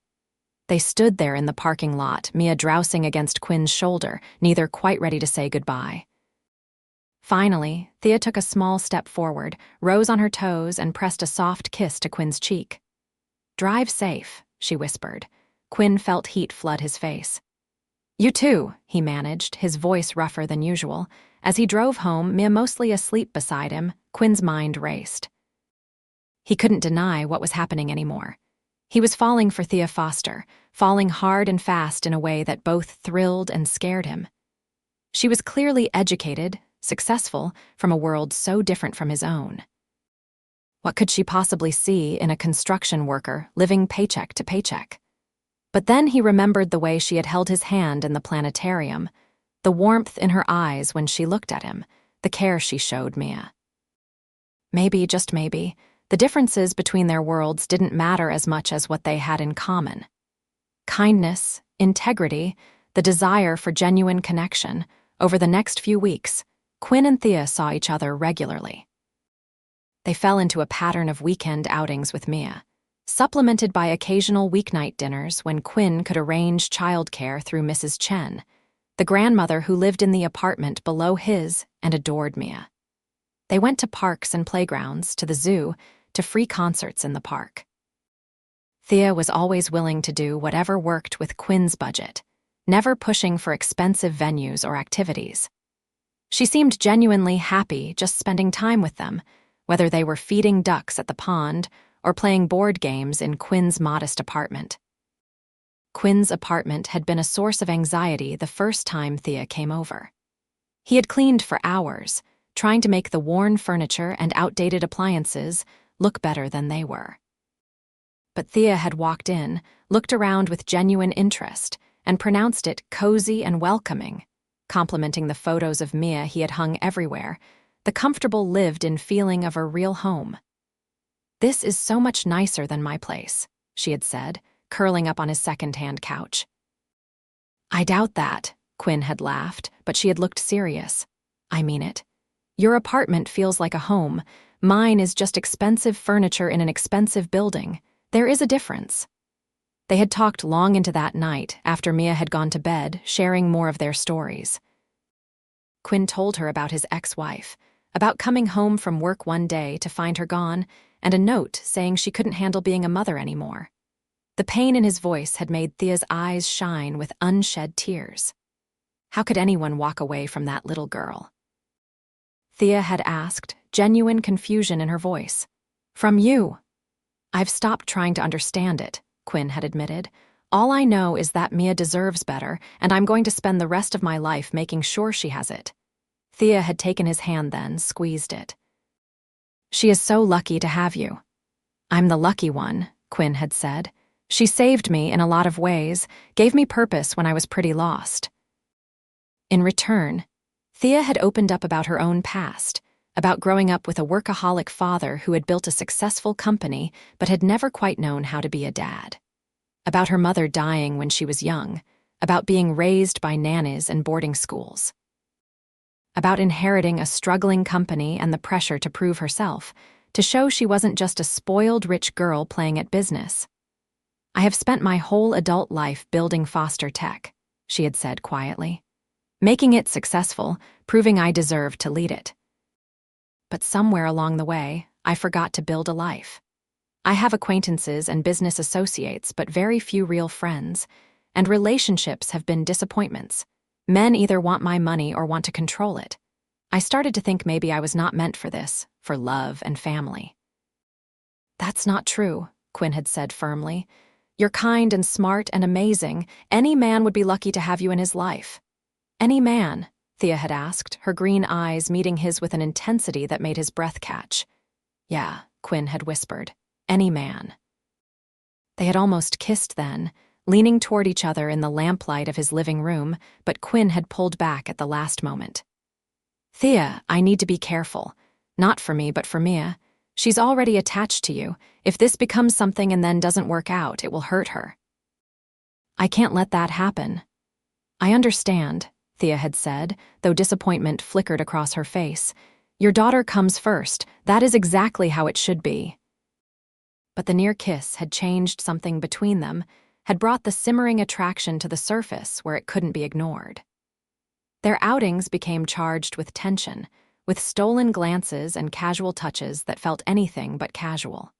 They stood there in the parking lot, Mia drowsing against Quinn's shoulder, neither quite ready to say goodbye. Finally, Thea took a small step forward, rose on her toes, and pressed a soft kiss to Quinn's cheek. "Drive safe," she whispered. Quinn felt heat flood his face. "You too," he managed, his voice rougher than usual. As he drove home, Mia mostly asleep beside him, Quinn's mind raced. He couldn't deny what was happening anymore. He was falling for Thea Foster, falling hard and fast in a way that both thrilled and scared him. She was clearly educated, successful, from a world so different from his own. What could she possibly see in a construction worker living paycheck to paycheck? But then he remembered the way she had held his hand in the planetarium, the warmth in her eyes when she looked at him, the care she showed Mia. Maybe, just maybe, the differences between their worlds didn't matter as much as what they had in common. Kindness, integrity, the desire for genuine connection. Over the next few weeks, Quinn and Thea saw each other regularly. They fell into a pattern of weekend outings with Mia, supplemented by occasional weeknight dinners when Quinn could arrange childcare through Mrs. Chen, the grandmother who lived in the apartment below his and adored Mia. They went to parks and playgrounds, to the zoo, to free concerts in the park. Thea was always willing to do whatever worked with Quinn's budget, never pushing for expensive venues or activities. She seemed genuinely happy just spending time with them, whether they were feeding ducks at the pond or playing board games in Quinn's modest apartment. Quinn's apartment had been a source of anxiety the first time Thea came over. He had cleaned for hours, trying to make the worn furniture and outdated appliances look better than they were. But Thea had walked in, looked around with genuine interest, and pronounced it cozy and welcoming, complimenting the photos of Mia he had hung everywhere, the comfortable lived-in feeling of a real home. "This is so much nicer than my place," she had said, curling up on his second-hand couch. "I doubt that," Quinn had laughed, but she had looked serious. "I mean it. Your apartment feels like a home. Mine is just expensive furniture in an expensive building. There is a difference." They had talked long into that night, after Mia had gone to bed, sharing more of their stories. Quinn told her about his ex-wife, about coming home from work one day to find her gone, and a note saying she couldn't handle being a mother anymore. The pain in his voice had made Thea's eyes shine with unshed tears. How could anyone walk away from that little girl? Thea had asked, genuine confusion in her voice. "From you." "I've stopped trying to understand it," Quinn had admitted. "All I know is that Mia deserves better, and I'm going to spend the rest of my life making sure she has it." Thea had taken his hand then, squeezed it. "She is so lucky to have you." "I'm the lucky one," Quinn had said. "She saved me in a lot of ways, gave me purpose when I was pretty lost." In return, Thea had opened up about her own past, about growing up with a workaholic father who had built a successful company but had never quite known how to be a dad. About her mother dying when she was young, about being raised by nannies and boarding schools. About inheriting a struggling company and the pressure to prove herself, to show she wasn't just a spoiled rich girl playing at business. "I have spent my whole adult life building Foster Tech," she had said quietly. "Making it successful, proving I deserved to lead it. But somewhere along the way, I forgot to build a life. I have acquaintances and business associates, but very few real friends, and relationships have been disappointments. Men either want my money or want to control it. I started to think maybe I was not meant for this, for love and family." "That's not true," Quinn had said firmly. "You're kind and smart and amazing. Any man would be lucky to have you in his life." "Any man?" Thea had asked, her green eyes meeting his with an intensity that made his breath catch. "Yeah," Quinn had whispered. "Any man." They had almost kissed then, leaning toward each other in the lamplight of his living room, but Quinn had pulled back at the last moment. "Thea, I need to be careful. Not for me, but for Mia. She's already attached to you. If this becomes something and then doesn't work out, it will hurt her." "I can't let that happen." "I understand," Thea had said, though disappointment flickered across her face. "Your daughter comes first. That is exactly how it should be." But the near kiss had changed something between them, had brought the simmering attraction to the surface where it couldn't be ignored. Their outings became charged with tension, with stolen glances and casual touches that felt anything but casual.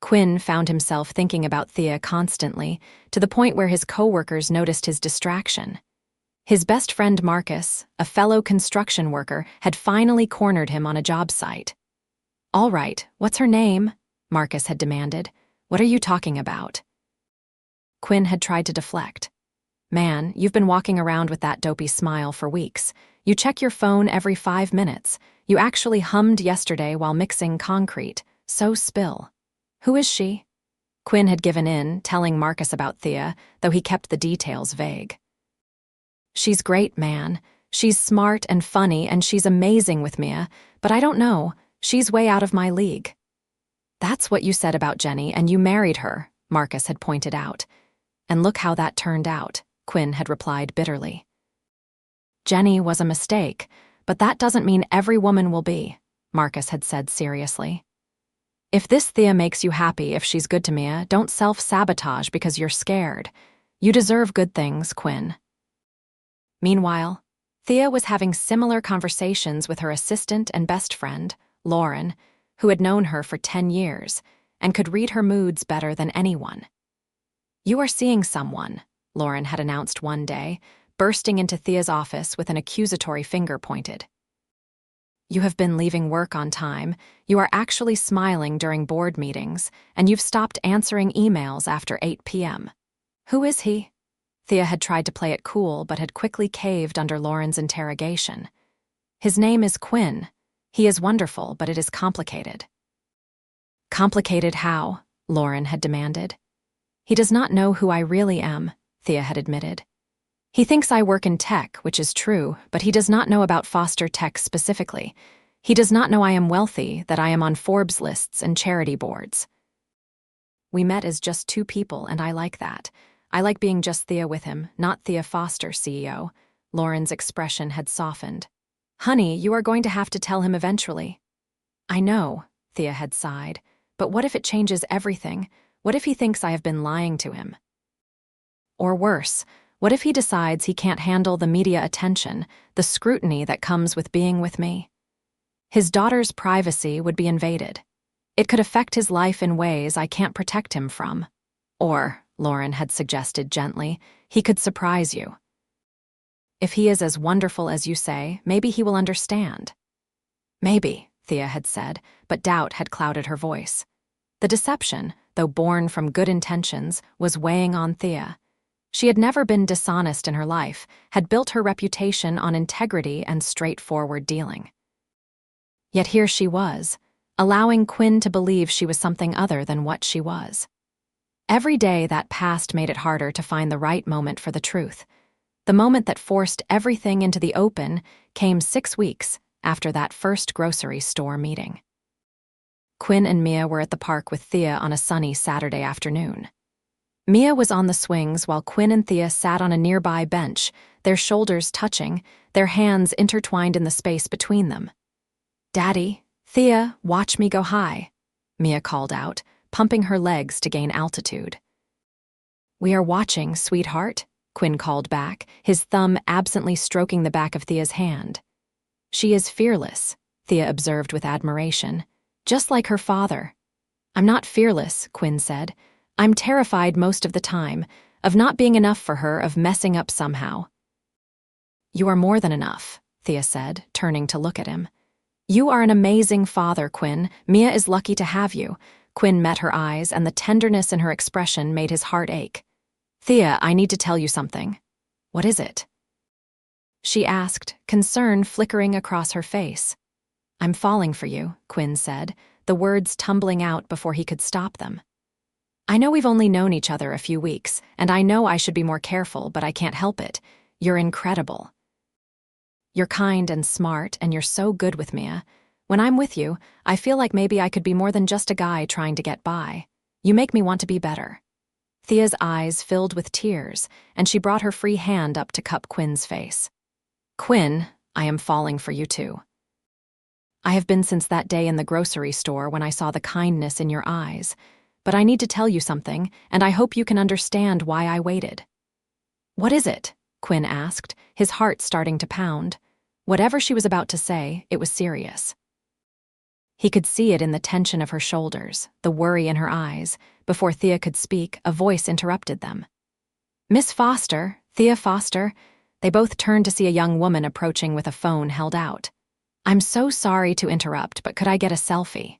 Quinn found himself thinking about Thea constantly, to the point where his coworkers noticed his distraction. His best friend Marcus, a fellow construction worker, had finally cornered him on a job site. "All right, what's her name?" Marcus had demanded. "What are you talking about?" Quinn had tried to deflect. "Man, you've been walking around with that dopey smile for weeks. You check your phone every 5 minutes. You actually hummed yesterday while mixing concrete. So spill." "Who is she?" Quinn had given in, telling Marcus about Thea, though he kept the details vague. "She's great, man. She's smart and funny, and she's amazing with Mia, but I don't know. She's way out of my league." "That's what you said about Jenny, and you married her," Marcus had pointed out. "And look how that turned out," Quinn had replied bitterly. "Jenny was a mistake, but that doesn't mean every woman will be," Marcus had said seriously. "If this Thea makes you happy, if she's good to Mia, don't self-sabotage because you're scared. You deserve good things, Quinn." Meanwhile, Thea was having similar conversations with her assistant and best friend, Lauren, who had known her for 10 years and could read her moods better than anyone. "You are seeing someone," Lauren had announced one day, bursting into Thea's office with an accusatory finger pointed. "You have been leaving work on time, you are actually smiling during board meetings, and you've stopped answering emails after 8 p.m. Who is he?" Thea had tried to play it cool but had quickly caved under Lauren's interrogation. "His name is Quinn. He is wonderful, but it is complicated." "Complicated how?" Lauren had demanded. "He does not know who I really am," Thea had admitted. "He thinks I work in tech, which is true, but he does not know about foster tech specifically. He does not know I am wealthy, that I am on Forbes lists and charity boards. We met as just two people, and I like that. I like being just Thea with him, not Thea Foster, CEO." Lauren's expression had softened. "Honey, you are going to have to tell him eventually." "I know," Thea had sighed, "but what if it changes everything? What if he thinks I have been lying to him? Or worse, what if he decides he can't handle the media attention, the scrutiny that comes with being with me? His daughter's privacy would be invaded. It could affect his life in ways I can't protect him from. Or," Lauren had suggested gently, "he could surprise you. If he is as wonderful as you say, maybe he will understand." "Maybe," Thea had said, but doubt had clouded her voice. The deception, though born from good intentions, was weighing on Thea. She had never been dishonest in her life, had built her reputation on integrity and straightforward dealing. Yet here she was, allowing Quinn to believe she was something other than what she was. Every day that passed made it harder to find the right moment for the truth. The moment that forced everything into the open came 6 weeks after that first grocery store meeting. Quinn and Mia were at the park with Thea on a sunny Saturday afternoon. Mia was on the swings while Quinn and Thea sat on a nearby bench, their shoulders touching, their hands intertwined in the space between them. "Daddy, Thea, watch me go high," Mia called out, pumping her legs to gain altitude. "We are watching, sweetheart," Quinn called back, his thumb absently stroking the back of Thea's hand. "She is fearless," Thea observed with admiration, "just like her father." "I'm not fearless," Quinn said. "I'm terrified most of the time, of not being enough for her, of messing up somehow." "You are more than enough," Thea said, turning to look at him. "You are an amazing father, Quinn. Mia is lucky to have you." Quinn met her eyes, and the tenderness in her expression made his heart ache. "Thea, I need to tell you something." "What is it?" she asked, concern flickering across her face. "I'm falling for you," Quinn said, the words tumbling out before he could stop them. I know we've only known each other a few weeks, and I know I should be more careful, but I can't help it. You're incredible. You're kind and smart, and you're so good with Mia. When I'm with you, I feel like maybe I could be more than just a guy trying to get by. You make me want to be better." Thea's eyes filled with tears, and she brought her free hand up to cup Quinn's face. "Quinn, I am falling for you too. I have been since that day in the grocery store when I saw the kindness in your eyes. But I need to tell you something, and I hope you can understand why I waited." "What is it?" Quinn asked, his heart starting to pound. Whatever she was about to say, it was serious. He could see it in the tension of her shoulders, the worry in her eyes. Before Thea could speak, a voice interrupted them. "Miss Foster, Thea Foster." They both turned to see a young woman approaching with a phone held out. "I'm so sorry to interrupt, but could I get a selfie?"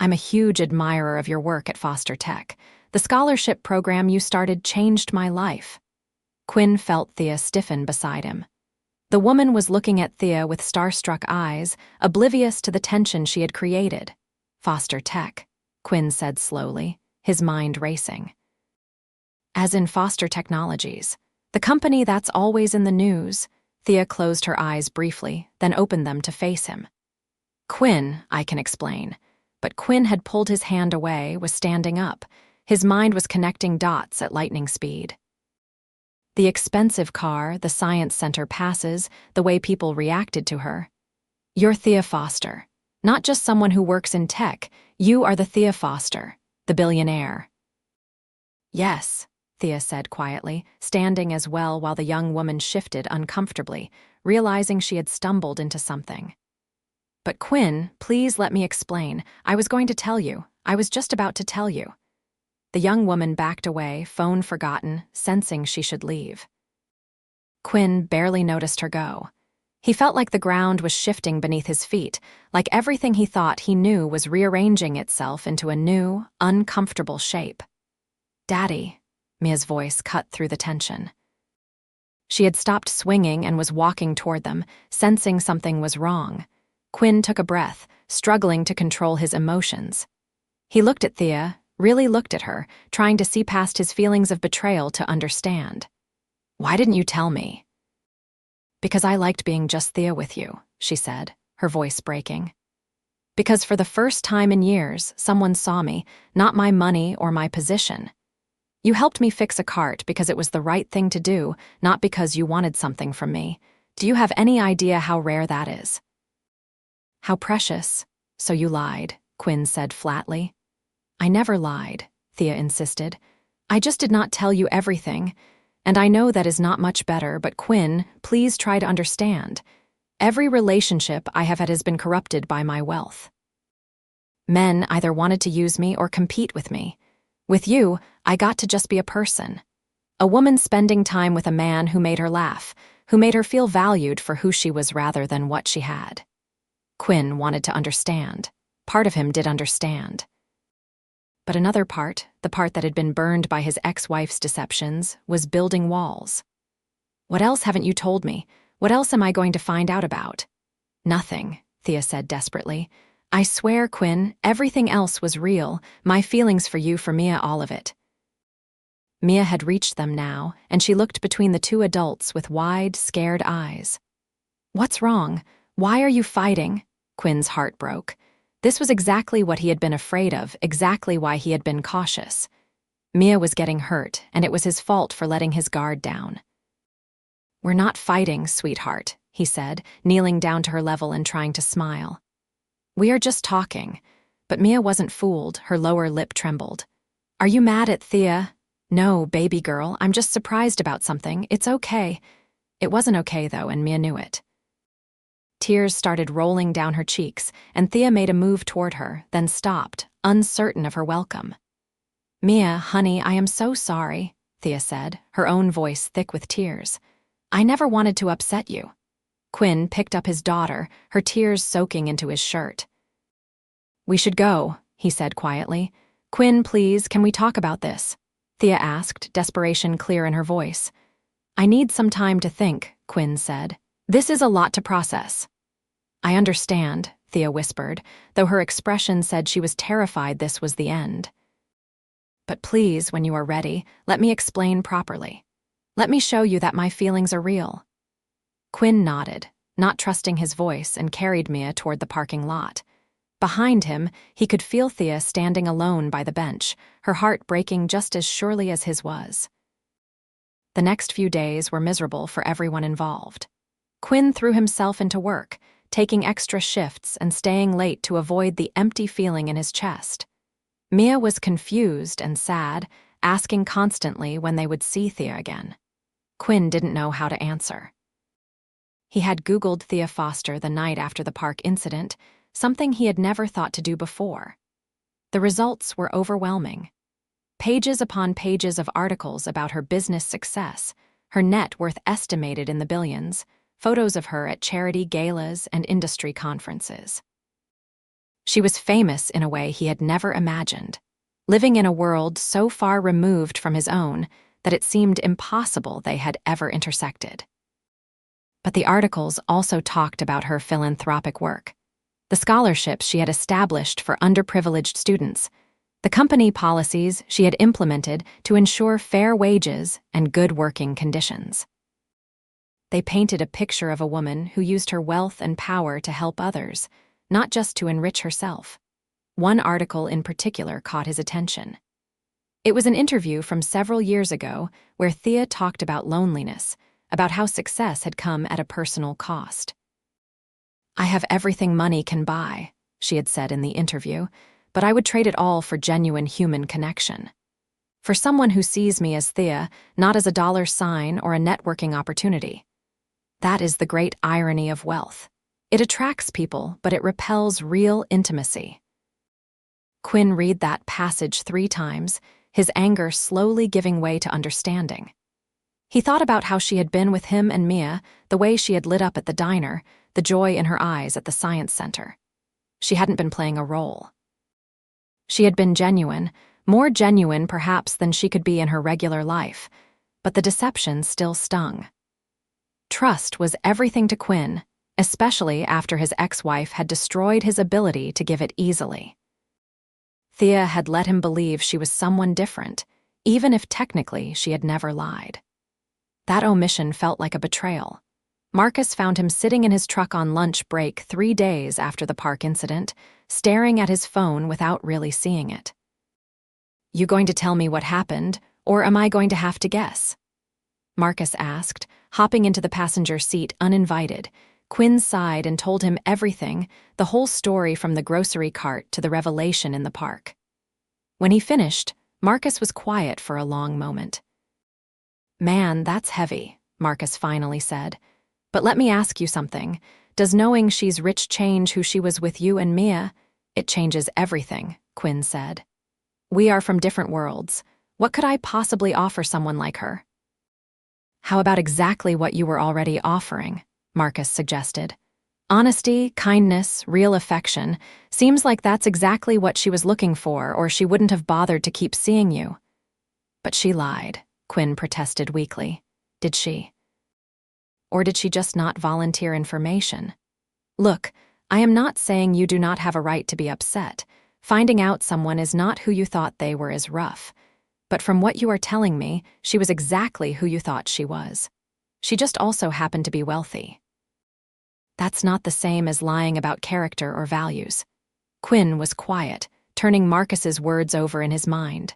"I'm a huge admirer of your work at Foster Tech. The scholarship program you started changed my life." Quinn felt Thea stiffen beside him. The woman was looking at Thea with starstruck eyes, oblivious to the tension she had created. "Foster Tech," Quinn said slowly, his mind racing. "As in Foster Technologies, the company that's always in the news." Thea closed her eyes briefly, then opened them to face him. "Quinn, I can explain." But Quinn had pulled his hand away, was standing up. His mind was connecting dots at lightning speed. The expensive car, the science center passes, the way people reacted to her. "You're Thea Foster. Not just someone who works in tech. You are the Thea Foster, the billionaire." "Yes," Thea said quietly, standing as well while the young woman shifted uncomfortably, realizing she had stumbled into something. "But Quinn, please let me explain. I was going to tell you. I was just about to tell you." The young woman backed away, phone forgotten, sensing she should leave. Quinn barely noticed her go. He felt like the ground was shifting beneath his feet, like everything he thought he knew was rearranging itself into a new, uncomfortable shape. "Daddy," Mia's voice cut through the tension. She had stopped swinging and was walking toward them, sensing something was wrong. Quinn took a breath, struggling to control his emotions. He looked at Thea, really looked at her, trying to see past his feelings of betrayal to understand. "Why didn't you tell me?" "Because I liked being just Thea with you," she said, her voice breaking. "Because for the first time in years, someone saw me, not my money or my position. You helped me fix a cart because it was the right thing to do, not because you wanted something from me. Do you have any idea how rare that is?" "How precious. So you lied," Quinn said flatly. "I never lied," Thea insisted. "I just did not tell you everything. And I know that is not much better, but Quinn, please try to understand. Every relationship I have had has been corrupted by my wealth. Men either wanted to use me or compete with me. With you, I got to just be a person. A woman spending time with a man who made her laugh, who made her feel valued for who she was rather than what she had." Quinn wanted to understand. Part of him did understand. But another part, the part that had been burned by his ex-wife's deceptions, was building walls. "What else haven't you told me? What else am I going to find out about?" "Nothing," Thea said desperately. "I swear, Quinn, everything else was real. My feelings for you, for Mia, all of it." Mia had reached them now, and she looked between the two adults with wide, scared eyes. "What's wrong? Why are you fighting?" Quinn's heart broke. This was exactly what he had been afraid of, exactly why he had been cautious. Mia was getting hurt, and it was his fault for letting his guard down. "We're not fighting, sweetheart," he said, kneeling down to her level and trying to smile. "We are just talking." But Mia wasn't fooled, her lower lip trembled. "Are you mad at Thea?" "No, baby girl, I'm just surprised about something. It's okay." It wasn't okay, though, and Mia knew it. Tears started rolling down her cheeks, and Thea made a move toward her, then stopped, uncertain of her welcome. "Mia, honey, I am so sorry," Thea said, her own voice thick with tears. "I never wanted to upset you." Quinn picked up his daughter, her tears soaking into his shirt. "We should go," he said quietly. "Quinn, please, can we talk about this?" Thea asked, desperation clear in her voice. "I need some time to think," Quinn said. "This is a lot to process." "I understand," Thea whispered, though her expression said she was terrified this was the end. But please, when you are ready, let me explain properly. Let me show you that my feelings are real." Quinn nodded, not trusting his voice, and carried Mia toward the parking lot. Behind him, he could feel Thea standing alone by the bench, her heart breaking just as surely as his was. The next few days were miserable for everyone involved. Quinn threw himself into work, taking extra shifts and staying late to avoid the empty feeling in his chest. Mia was confused and sad, asking constantly when they would see Thea again. Quinn didn't know how to answer. He had Googled Thea Foster the night after the park incident, something he had never thought to do before. The results were overwhelming. Pages upon pages of articles about her business success, her net worth estimated in the billions, photos of her at charity galas and industry conferences. She was famous in a way he had never imagined, living in a world so far removed from his own that it seemed impossible they had ever intersected. But the articles also talked about her philanthropic work, the scholarships she had established for underprivileged students, the company policies she had implemented to ensure fair wages and good working conditions. They painted a picture of a woman who used her wealth and power to help others, not just to enrich herself. One article in particular caught his attention. It was an interview from several years ago where Thea talked about loneliness, about how success had come at a personal cost. "I have everything money can buy," she had said in the interview, "but I would trade it all for genuine human connection. For someone who sees me as Thea, not as a dollar sign or a networking opportunity. That is the great irony of wealth. It attracts people, but it repels real intimacy." Quinn read that passage 3 times, his anger slowly giving way to understanding. He thought about how she had been with him and Mia, the way she had lit up at the diner, the joy in her eyes at the science center. She hadn't been playing a role. She had been genuine, more genuine perhaps than she could be in her regular life, but the deception still stung. Trust was everything to Quinn, especially after his ex-wife had destroyed his ability to give it easily. Thea had let him believe she was someone different, even if technically she had never lied. That omission felt like a betrayal. Marcus found him sitting in his truck on lunch break 3 days after the park incident, staring at his phone without really seeing it. "You going to tell me what happened, or am I going to have to guess?" Marcus asked, hopping into the passenger seat uninvited. Quinn sighed and told him everything, the whole story from the grocery cart to the revelation in the park. When he finished, Marcus was quiet for a long moment. "Man, that's heavy," Marcus finally said. "But let me ask you something. Does knowing she's rich change who she was with you and Mia?" "It changes everything," Quinn said. "We are from different worlds. What could I possibly offer someone like her?" "How about exactly what you were already offering?" Marcus suggested. "Honesty, kindness, real affection. Seems like that's exactly what she was looking for, or she wouldn't have bothered to keep seeing you." "But she lied," Quinn protested weakly. "Did she? Or did she just not volunteer information? Look, I am not saying you do not have a right to be upset. Finding out someone is not who you thought they were is rough. But from what you are telling me, she was exactly who you thought she was. She just also happened to be wealthy." "That's not the same as lying about character or values." Quinn was quiet, turning Marcus's words over in his mind.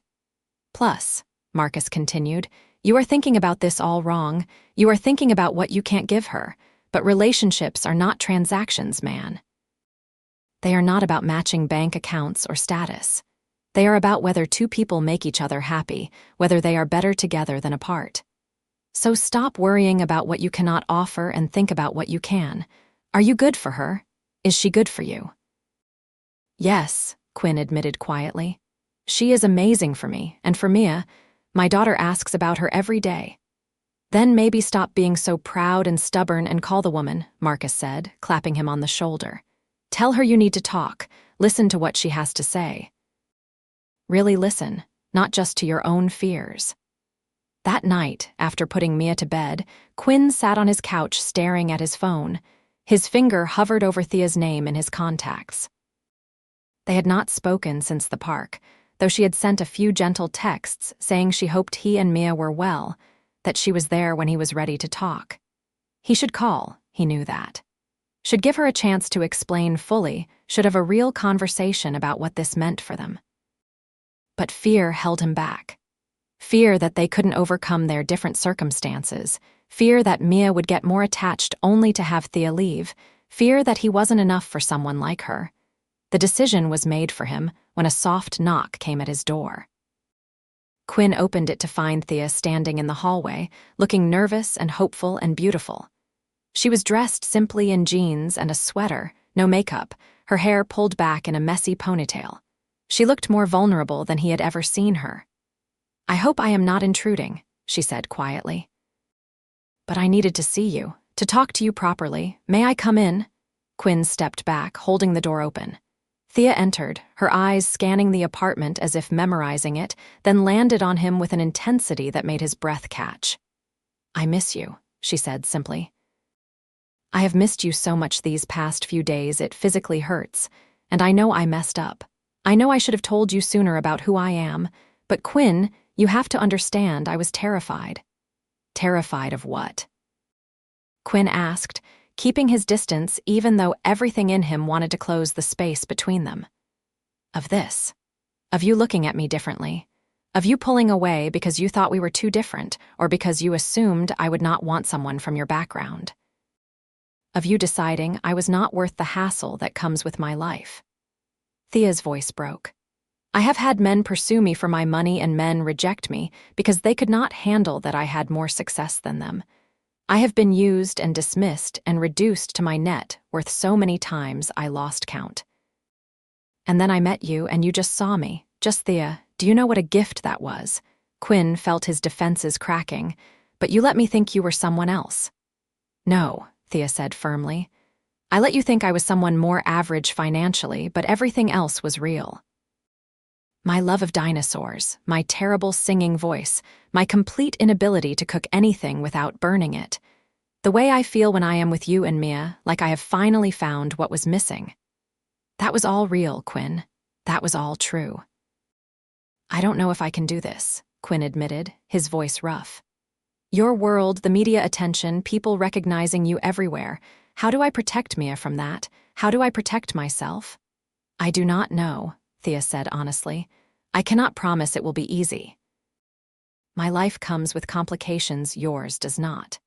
"Plus," Marcus continued, "you are thinking about this all wrong. You are thinking about what you can't give her. But relationships are not transactions, man. They are not about matching bank accounts or status. They are about whether 2 people make each other happy, whether they are better together than apart. So stop worrying about what you cannot offer and think about what you can. Are you good for her? Is she good for you?" "Yes," Quinn admitted quietly. "She is amazing for me, and for Mia. My daughter asks about her every day." "Then maybe stop being so proud and stubborn and call the woman," Marcus said, clapping him on the shoulder. "Tell her you need to talk. Listen to what she has to say. Really listen, not just to your own fears." That night, after putting Mia to bed, Quinn sat on his couch staring at his phone. His finger hovered over Thea's name in his contacts. They had not spoken since the park. though she had sent a few gentle texts saying she hoped he and Mia were well, that she was there when he was ready to talk. He should call, he knew that. Should give her a chance to explain fully, should have a real conversation about what this meant for them. But fear held him back. Fear that they couldn't overcome their different circumstances, fear that Mia would get more attached only to have Thea leave, fear that he wasn't enough for someone like her. The decision was made for him when a soft knock came at his door. Quinn opened it to find Thea standing in the hallway, looking nervous and hopeful and beautiful. She was dressed simply in jeans and a sweater, no makeup, her hair pulled back in a messy ponytail. She looked more vulnerable than he had ever seen her. "I hope I am not intruding," she said quietly. "But I needed to see you, to talk to you properly. May I come in?" Quinn stepped back, holding the door open. Thea entered, her eyes scanning the apartment as if memorizing it, then landed on him with an intensity that made his breath catch. "I miss you," she said simply. "I have missed you so much these past few days it physically hurts, and I know I messed up. I know I should have told you sooner about who I am, but Quinn, you have to understand I was terrified." "Terrified of what?" Quinn asked, keeping his distance even though everything in him wanted to close the space between them. "Of this. Of you looking at me differently. Of you pulling away because you thought we were too different or because you assumed I would not want someone from your background. Of you deciding I was not worth the hassle that comes with my life." Thea's voice broke. "I have had men pursue me for my money and men reject me because they could not handle that I had more success than them. I have been used and dismissed and reduced to my net worth so many times I lost count. And then I met you and you just saw me. Just Thea, do you know what a gift that was?" Quinn felt his defenses cracking. "But you let me think you were someone else." "No," Thea said firmly. "I let you think I was someone more average financially, but everything else was real. My love of dinosaurs, my terrible singing voice, my complete inability to cook anything without burning it. The way I feel when I am with you and Mia, like I have finally found what was missing. That was all real, Quinn. That was all true." "I don't know if I can do this," Quinn admitted, his voice rough. "Your world, the media attention, people recognizing you everywhere. How do I protect Mia from that? How do I protect myself?" "I do not know," Thea said honestly. "I cannot promise it will be easy. My life comes with complications, yours does not.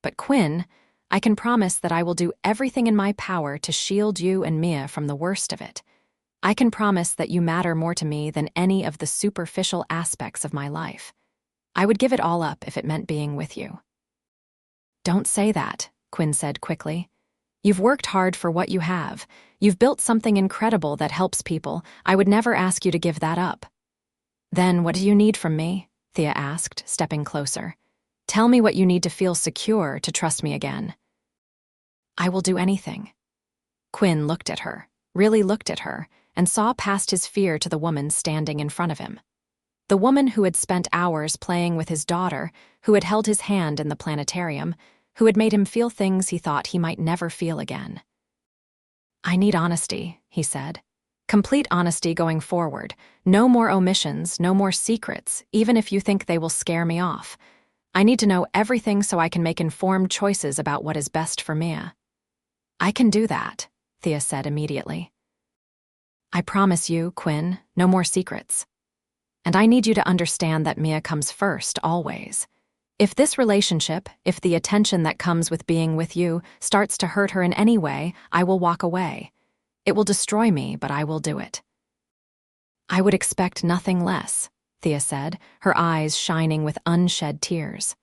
But Quinn, I can promise that I will do everything in my power to shield you and Mia from the worst of it. I can promise that you matter more to me than any of the superficial aspects of my life. I would give it all up if it meant being with you." "Don't say that," Quinn said quickly. "You've worked hard for what you have. You've built something incredible that helps people. I would never ask you to give that up." "Then what do you need from me?" Thea asked, stepping closer. "Tell me what you need to feel secure, to trust me again." "I will do anything." Quinn looked at her, really looked at her, and saw past his fear to the woman standing in front of him. The woman who had spent hours playing with his daughter, who had held his hand in the planetarium, who had made him feel things he thought he might never feel again. "I need honesty," he said. "Complete honesty going forward. No more omissions, no more secrets, even if you think they will scare me off. I need to know everything so I can make informed choices about what is best for Mia." "I can do that," Thea said immediately. "I promise you, Quinn, no more secrets. And I need you to understand that Mia comes first, always. If this relationship, if the attention that comes with being with you, starts to hurt her in any way, I will walk away. It will destroy me, but I will do it." "I would expect nothing less," Thea said, her eyes shining with unshed tears.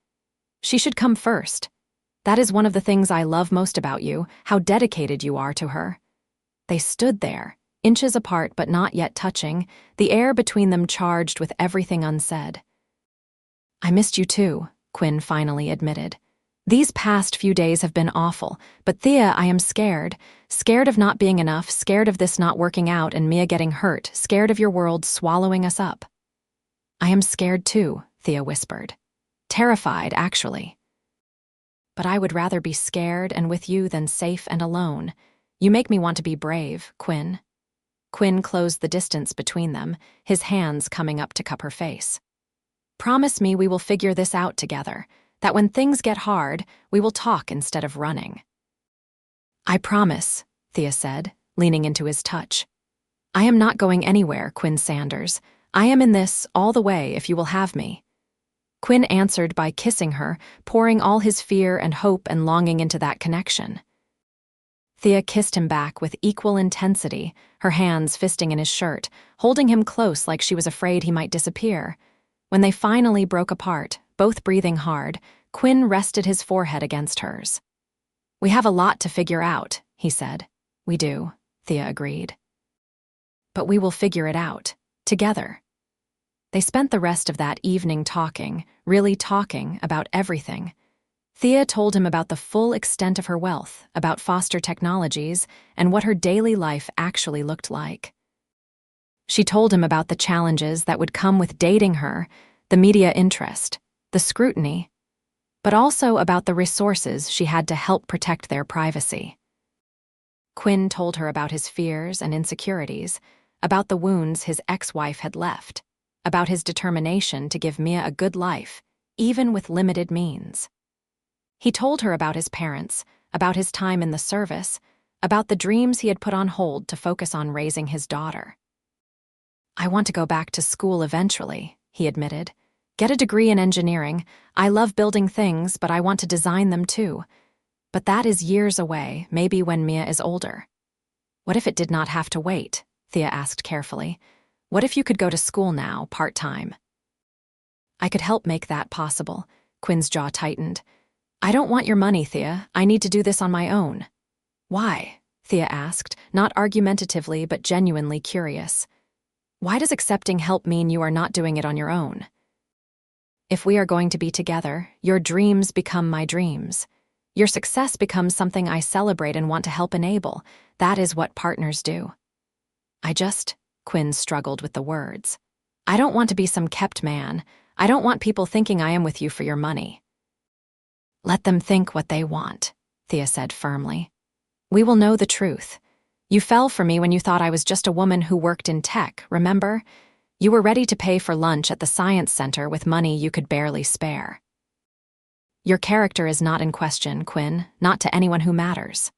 "She should come first. That is one of the things I love most about you, how dedicated you are to her." They stood there, inches apart but not yet touching, the air between them charged with everything unsaid. "I missed you too," Quinn finally admitted. "These past few days have been awful, but Thea, I am scared. Scared of not being enough, scared of this not working out and Mia getting hurt, scared of your world swallowing us up." "I am scared too," Thea whispered. "Terrified, actually. But I would rather be scared and with you than safe and alone. You make me want to be brave, Quinn." Quinn closed the distance between them, his hands coming up to cup her face. Promise me we will figure this out together, that when things get hard, we will talk instead of running. I promise, Thea said, leaning into his touch. I am not going anywhere, Quinn Sanders. I am in this all the way if you will have me. Quinn answered by kissing her, pouring all his fear and hope and longing into that connection. Thea kissed him back with equal intensity, her hands fisting in his shirt, holding him close like she was afraid he might disappear. When they finally broke apart, both breathing hard, Quinn rested his forehead against hers. We have a lot to figure out, he said. We do, Thea agreed. But we will figure it out, together. They spent the rest of that evening talking, really talking about everything. Thea told him about the full extent of her wealth, about Foster Technologies, and what her daily life actually looked like. She told him about the challenges that would come with dating her, the media interest, the scrutiny, but also about the resources she had to help protect their privacy. Quinn told her about his fears and insecurities, about the wounds his ex-wife had left, about his determination to give Mia a good life, even with limited means. He told her about his parents, about his time in the service, about the dreams he had put on hold to focus on raising his daughter. I want to go back to school eventually, he admitted. Get a degree in engineering. I love building things, but I want to design them too. But that is years away, maybe when Mia is older. What if it did not have to wait? Thea asked carefully. What if you could go to school now, part-time? I could help make that possible. Quinn's jaw tightened. I don't want your money, Thea. I need to do this on my own. Why? Thea asked, not argumentatively but genuinely curious. Why does accepting help mean you are not doing it on your own? If we are going to be together, your dreams become my dreams. Your success becomes something I celebrate and want to help enable. That is what partners do. Quinn struggled with the words. I don't want to be some kept man. I don't want people thinking I am with you for your money. Let them think what they want, Thea said firmly. We will know the truth. You fell for me when you thought I was just a woman who worked in tech, remember? You were ready to pay for lunch at the science center with money you could barely spare. Your character is not in question, Quinn, not to anyone who matters.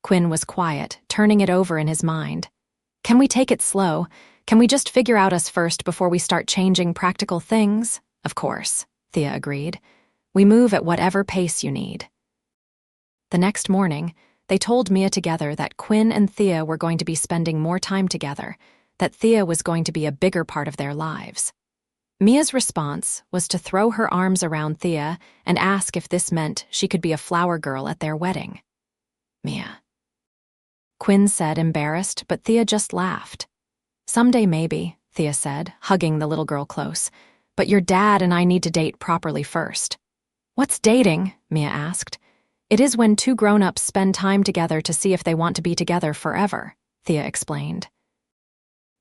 Quinn was quiet, turning it over in his mind. Can we take it slow? Can we just figure out us first before we start changing practical things? Of course, Thea agreed. We move at whatever pace you need. The next morning, they told Mia together that Quinn and Thea were going to be spending more time together, that Thea was going to be a bigger part of their lives. Mia's response was to throw her arms around Thea and ask if this meant she could be a flower girl at their wedding. Mia. Quinn said, embarrassed, but Thea just laughed. Someday maybe, Thea said, hugging the little girl close, but your dad and I need to date properly first. What's dating? Mia asked. It is when two grown-ups spend time together to see if they want to be together forever, Thea explained.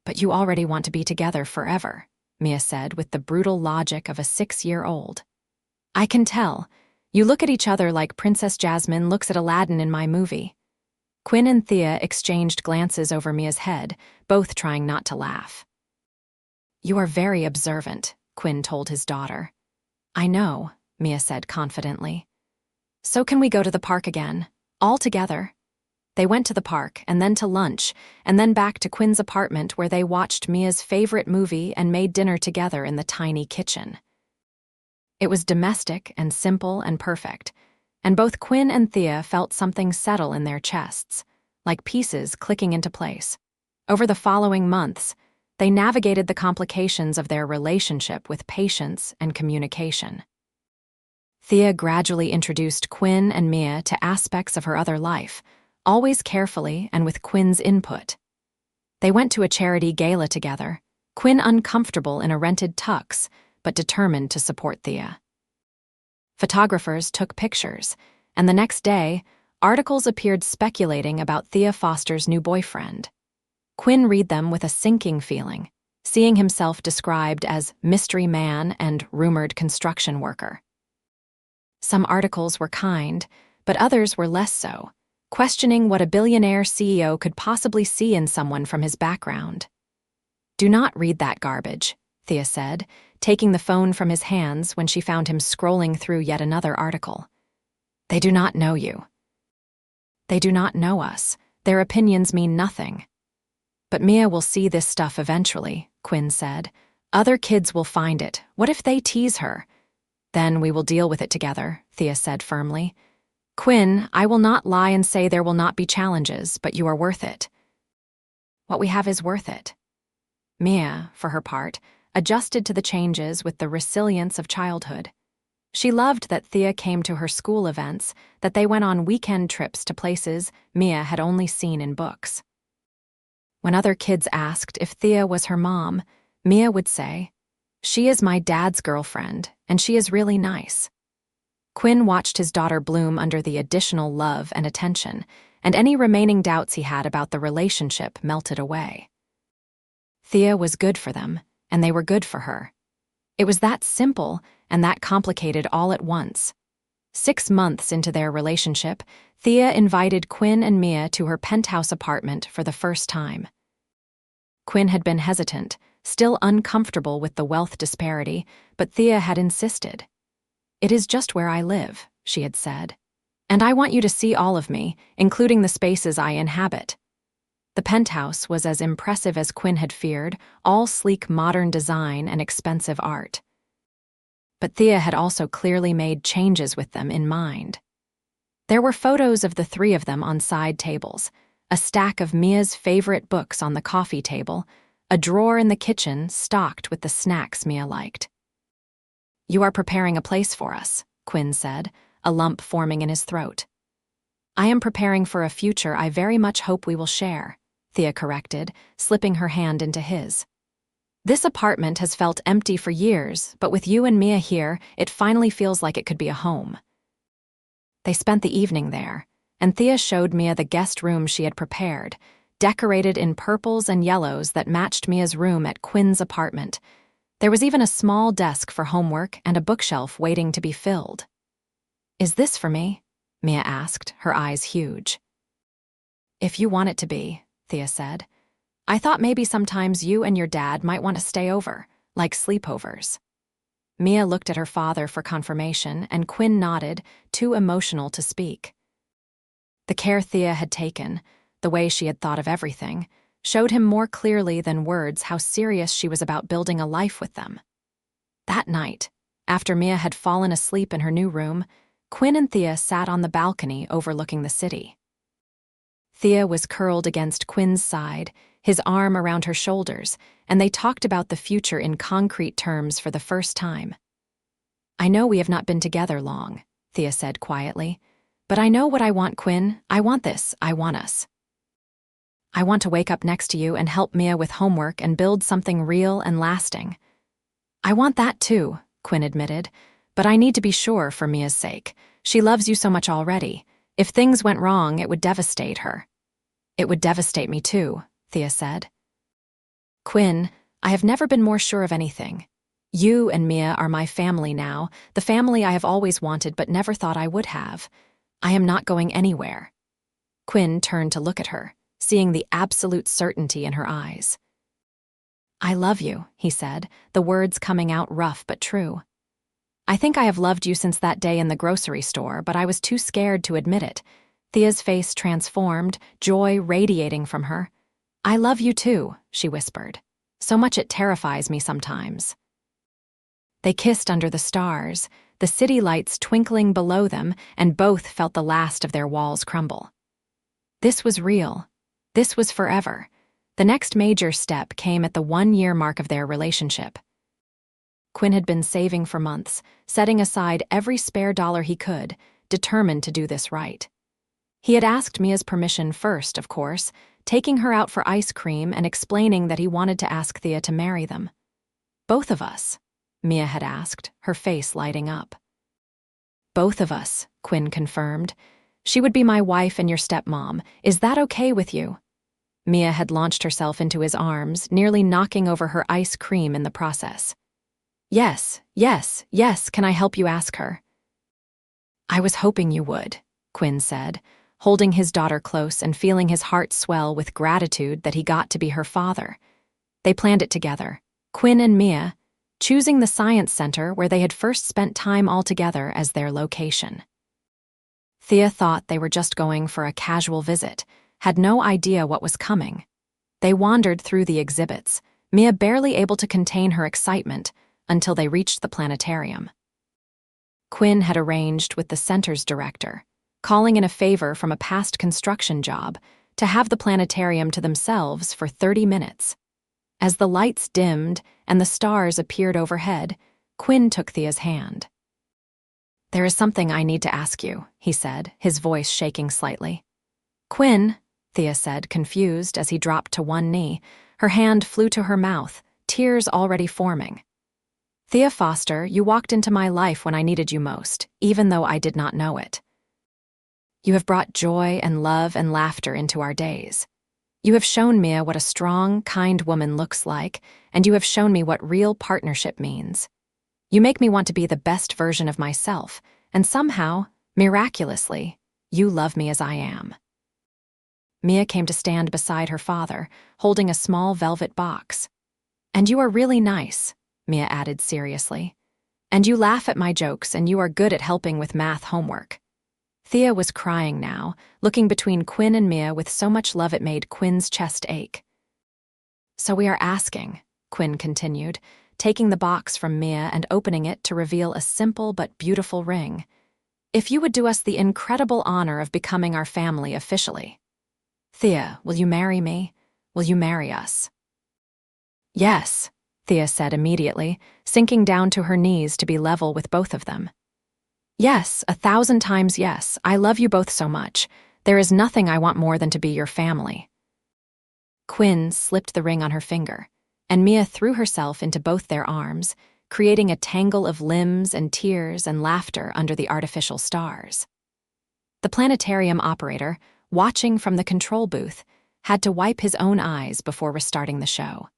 But you already want to be together forever, Mia said with the brutal logic of a 6-year-old. I can tell. You look at each other like Princess Jasmine looks at Aladdin in my movie. Quinn and Thea exchanged glances over Mia's head, both trying not to laugh. You are very observant, Quinn told his daughter. I know, Mia said confidently. So can we go to the park again, all together? They went to the park, and then to lunch, and then back to Quinn's apartment where they watched Mia's favorite movie and made dinner together in the tiny kitchen. It was domestic and simple and perfect, and both Quinn and Thea felt something settle in their chests, like pieces clicking into place. Over the following months, they navigated the complications of their relationship with patience and communication. Thea gradually introduced Quinn and Mia to aspects of her other life, always carefully and with Quinn's input. They went to a charity gala together, Quinn uncomfortable in a rented tux, but determined to support Thea. Photographers took pictures, and the next day, articles appeared speculating about Thea Foster's new boyfriend. Quinn read them with a sinking feeling, seeing himself described as mystery man and rumored construction worker. Some articles were kind, but others were less so. questioning what a billionaire CEO could possibly see in someone from his background. "Do not read that garbage," Thea said, taking the phone from his hands when she found him scrolling through yet another article. "They do not know you. They do not know us. Their opinions mean nothing." "But Mia will see this stuff eventually," Quinn said. "Other kids will find it. What if they tease her?" "Then we will deal with it together," Thea said firmly. "Quinn, I will not lie and say there will not be challenges, but you are worth it. What we have is worth it." Mia, for her part, adjusted to the changes with the resilience of childhood. She loved that Thea came to her school events, that they went on weekend trips to places Mia had only seen in books. When other kids asked if Thea was her mom, Mia would say, "She is my dad's girlfriend, and she is really nice." Quinn watched his daughter bloom under the additional love and attention, and any remaining doubts he had about the relationship melted away. Thea was good for them, and they were good for her. It was that simple and that complicated all at once. 6 months into their relationship, Thea invited Quinn and Mia to her penthouse apartment for the first time. Quinn had been hesitant, still uncomfortable with the wealth disparity, but Thea had insisted. "It is just where I live," she had said. "And I want you to see all of me, including the spaces I inhabit." The penthouse was as impressive as Quinn had feared, all sleek modern design and expensive art. But Thea had also clearly made changes with them in mind. There were photos of the three of them on side tables, a stack of Mia's favorite books on the coffee table, a drawer in the kitchen stocked with the snacks Mia liked. "You are preparing a place for us," Quinn said, a lump forming in his throat. "I am preparing for a future I very much hope we will share," Thea corrected, slipping her hand into his. "This apartment has felt empty for years, but with you and Mia here, it finally feels like it could be a home." They spent the evening there, and Thea showed Mia the guest room she had prepared, decorated in purples and yellows that matched Mia's room at Quinn's apartment. There was even a small desk for homework and a bookshelf waiting to be filled. "Is this for me?" Mia asked, her eyes huge. "If you want it to be," Thea said. "I thought maybe sometimes you and your dad might want to stay over, like sleepovers." Mia looked at her father for confirmation, and Quinn nodded, too emotional to speak. The care Thea had taken, the way she had thought of everything, showed him more clearly than words how serious she was about building a life with them. That night, after Mia had fallen asleep in her new room, Quinn and Thea sat on the balcony overlooking the city. Thea was curled against Quinn's side, his arm around her shoulders, and they talked about the future in concrete terms for the first time. "I know we have not been together long," Thea said quietly, "but I know what I want, Quinn. I want this. I want us. I want to wake up next to you and help Mia with homework and build something real and lasting." "I want that too," Quinn admitted, "but I need to be sure for Mia's sake. She loves you so much already. If things went wrong, it would devastate her." "It would devastate me too," Thea said. "Quinn, I have never been more sure of anything. You and Mia are my family now, the family I have always wanted but never thought I would have. I am not going anywhere." Quinn turned to look at her, seeing the absolute certainty in her eyes. "I love you," he said, the words coming out rough but true. "I think I have loved you since that day in the grocery store, but I was too scared to admit it." Thea's face transformed, joy radiating from her. "I love you too," she whispered. "So much it terrifies me sometimes." They kissed under the stars, the city lights twinkling below them, and both felt the last of their walls crumble. This was real. This was forever. The next major step came at the 1-year mark of their relationship. Quinn had been saving for months, setting aside every spare dollar he could, determined to do this right. He had asked Mia's permission first, of course, taking her out for ice cream and explaining that he wanted to ask Thea to marry them. "Both of us?" Mia had asked, her face lighting up. "Both of us," Quinn confirmed. "She would be my wife and your stepmom. Is that okay with you?" Mia had launched herself into his arms, nearly knocking over her ice cream in the process. Yes, yes, yes, can I help you ask her?" "I was hoping you would," Quinn said, holding his daughter close and feeling his heart swell with gratitude that he got to be her father. They planned it together, Quinn and Mia, choosing the science center where they had first spent time all together as their location. Thea thought they were just going for a casual visit, had no idea what was coming. They wandered through the exhibits, Mia barely able to contain her excitement until they reached the planetarium. Quinn had arranged with the center's director, calling in a favor from a past construction job, to have the planetarium to themselves for 30 minutes. As the lights dimmed and the stars appeared overhead, Quinn took Thea's hand. "There is something I need to ask you," he said, his voice shaking slightly. "Quinn," Thea said, confused as he dropped to one knee. Her hand flew to her mouth, tears already forming. "Thea Foster, you walked into my life when I needed you most, even though I did not know it. You have brought joy and love and laughter into our days. You have shown Mia what a strong, kind woman looks like, and you have shown me what real partnership means. You make me want to be the best version of myself, and somehow, miraculously, you love me as I am." Mia came to stand beside her father, holding a small velvet box. "And you are really nice," Mia added seriously. "And you laugh at my jokes, and you are good at helping with math homework." Thea was crying now, looking between Quinn and Mia with so much love it made Quinn's chest ache. "So we are asking," Quinn continued, taking the box from Mia and opening it to reveal a simple but beautiful ring, "if you would do us the incredible honor of becoming our family officially. Thea, will you marry me? Will you marry us?" "Yes," Thea said immediately, sinking down to her knees to be level with both of them. "Yes, 1,000 times yes. I love you both so much. There is nothing I want more than to be your family." Quinn slipped the ring on her finger, and Mia threw herself into both their arms, creating a tangle of limbs and tears and laughter under the artificial stars. The planetarium operator, watching from the control booth, had to wipe his own eyes before restarting the show.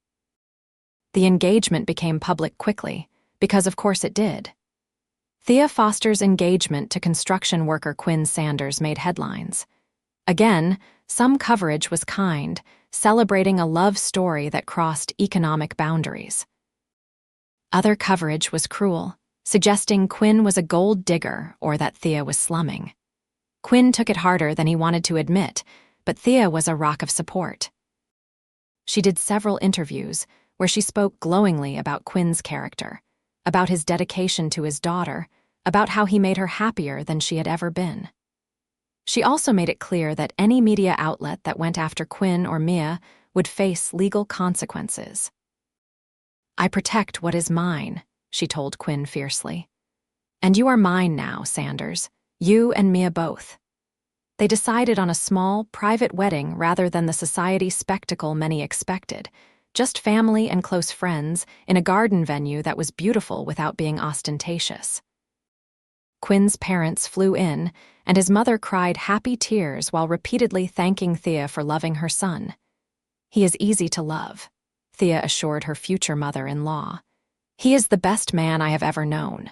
The engagement became public quickly, because of course it did. Thea Foster's engagement to construction worker Quinn Sanders made headlines. Again, some coverage was kind, celebrating a love story that crossed economic boundaries. Other coverage was cruel, suggesting Quinn was a gold digger or that Thea was slumming. Quinn took it harder than he wanted to admit, but Thea was a rock of support. She did several interviews where she spoke glowingly about Quinn's character, about his dedication to his daughter, about how he made her happier than she had ever been. She also made it clear that any media outlet that went after Quinn or Mia would face legal consequences. "I protect what is mine," she told Quinn fiercely. "And you are mine now, Sanders. You and Mia both." They decided on a small, private wedding rather than the society spectacle many expected, just family and close friends in a garden venue that was beautiful without being ostentatious. Quinn's parents flew in, and his mother cried happy tears while repeatedly thanking Thea for loving her son. "He is easy to love," Thea assured her future mother-in-law. "He is the best man I have ever known."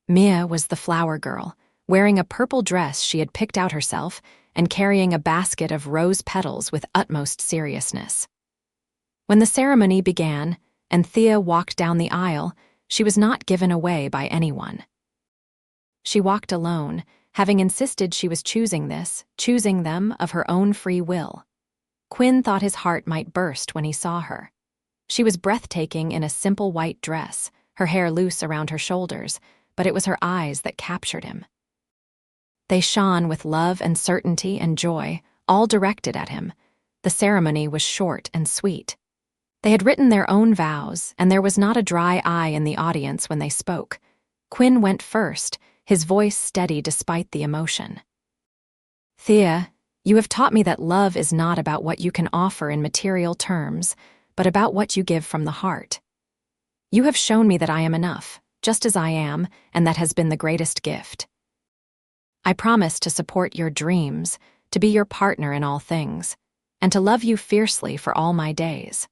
Mia was the flower girl, wearing a purple dress she had picked out herself and carrying a basket of rose petals with utmost seriousness. When the ceremony began and Thea walked down the aisle, she was not given away by anyone. She walked alone, having insisted she was choosing them of her own free will. Quinn thought his heart might burst when he saw her. She was breathtaking in a simple white dress, her hair loose around her shoulders, but it was her eyes that captured him. They shone with love and certainty and joy, all directed at him. The ceremony was short and sweet. They had written their own vows, and there was not a dry eye in the audience when they spoke. Quinn went first, his voice steady despite the emotion. "Thea, you have taught me that love is not about what you can offer in material terms, but about what you give from the heart. You have shown me that I am enough, just as I am, and that has been the greatest gift. I promise to support your dreams, to be your partner in all things, and to love you fiercely for all my days.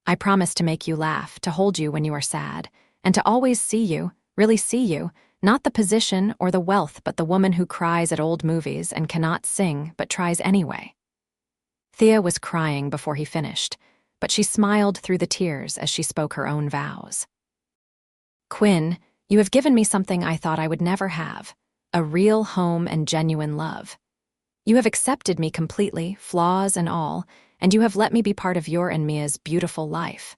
I promise to make you laugh, to hold you when you are sad, and to always see you, really see you, Not the position or the wealth, but the woman who cries at old movies and cannot sing but tries anyway. Thea was crying before he finished, but she smiled through the tears as she spoke her own vows. Quinn, you have given me something I thought I would never have, a real home and genuine love. You have accepted me completely, flaws and all, and you have let me be part of your and Mia's beautiful life.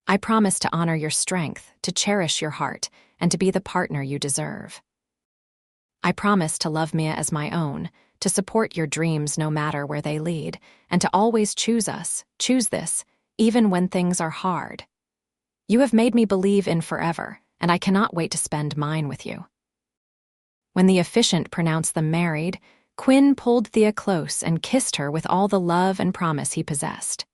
I promise to honor your strength, to cherish your heart, and to be the partner you deserve. I promise to love Mia as my own, to support your dreams no matter where they lead, and to always choose this, even when things are hard. You have made me believe in forever, and I cannot wait to spend mine with you. When the officiant pronounced them married, Quinn pulled Thea close and kissed her with all the love and promise he possessed.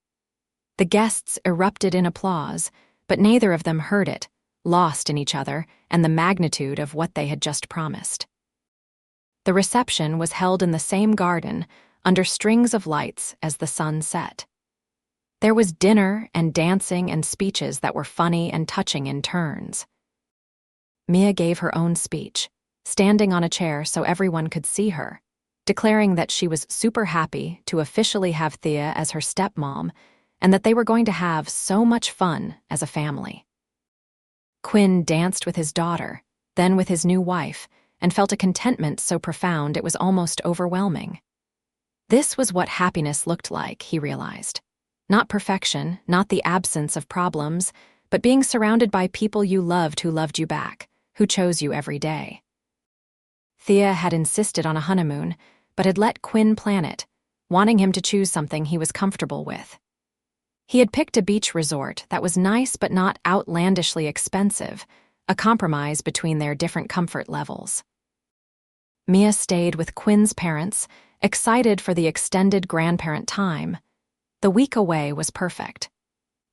The guests erupted in applause, but neither of them heard it, lost in each other and the magnitude of what they had just promised. The reception was held in the same garden, under strings of lights as the sun set. There was dinner and dancing and speeches that were funny and touching in turns. Mia gave her own speech, standing on a chair so everyone could see her, declaring that she was super happy to officially have Thea as her stepmom and that they were going to have so much fun as a family. Quinn danced with his daughter, then with his new wife, and felt a contentment so profound it was almost overwhelming. This was what happiness looked like, he realized. Not perfection, not the absence of problems, but being surrounded by people you loved who loved you back, who chose you every day. Thea had insisted on a honeymoon, but had let Quinn plan it, wanting him to choose something he was comfortable with. He had picked a beach resort that was nice but not outlandishly expensive, a compromise between their different comfort levels. Mia stayed with Quinn's parents, excited for the extended grandparent time. The week away was perfect.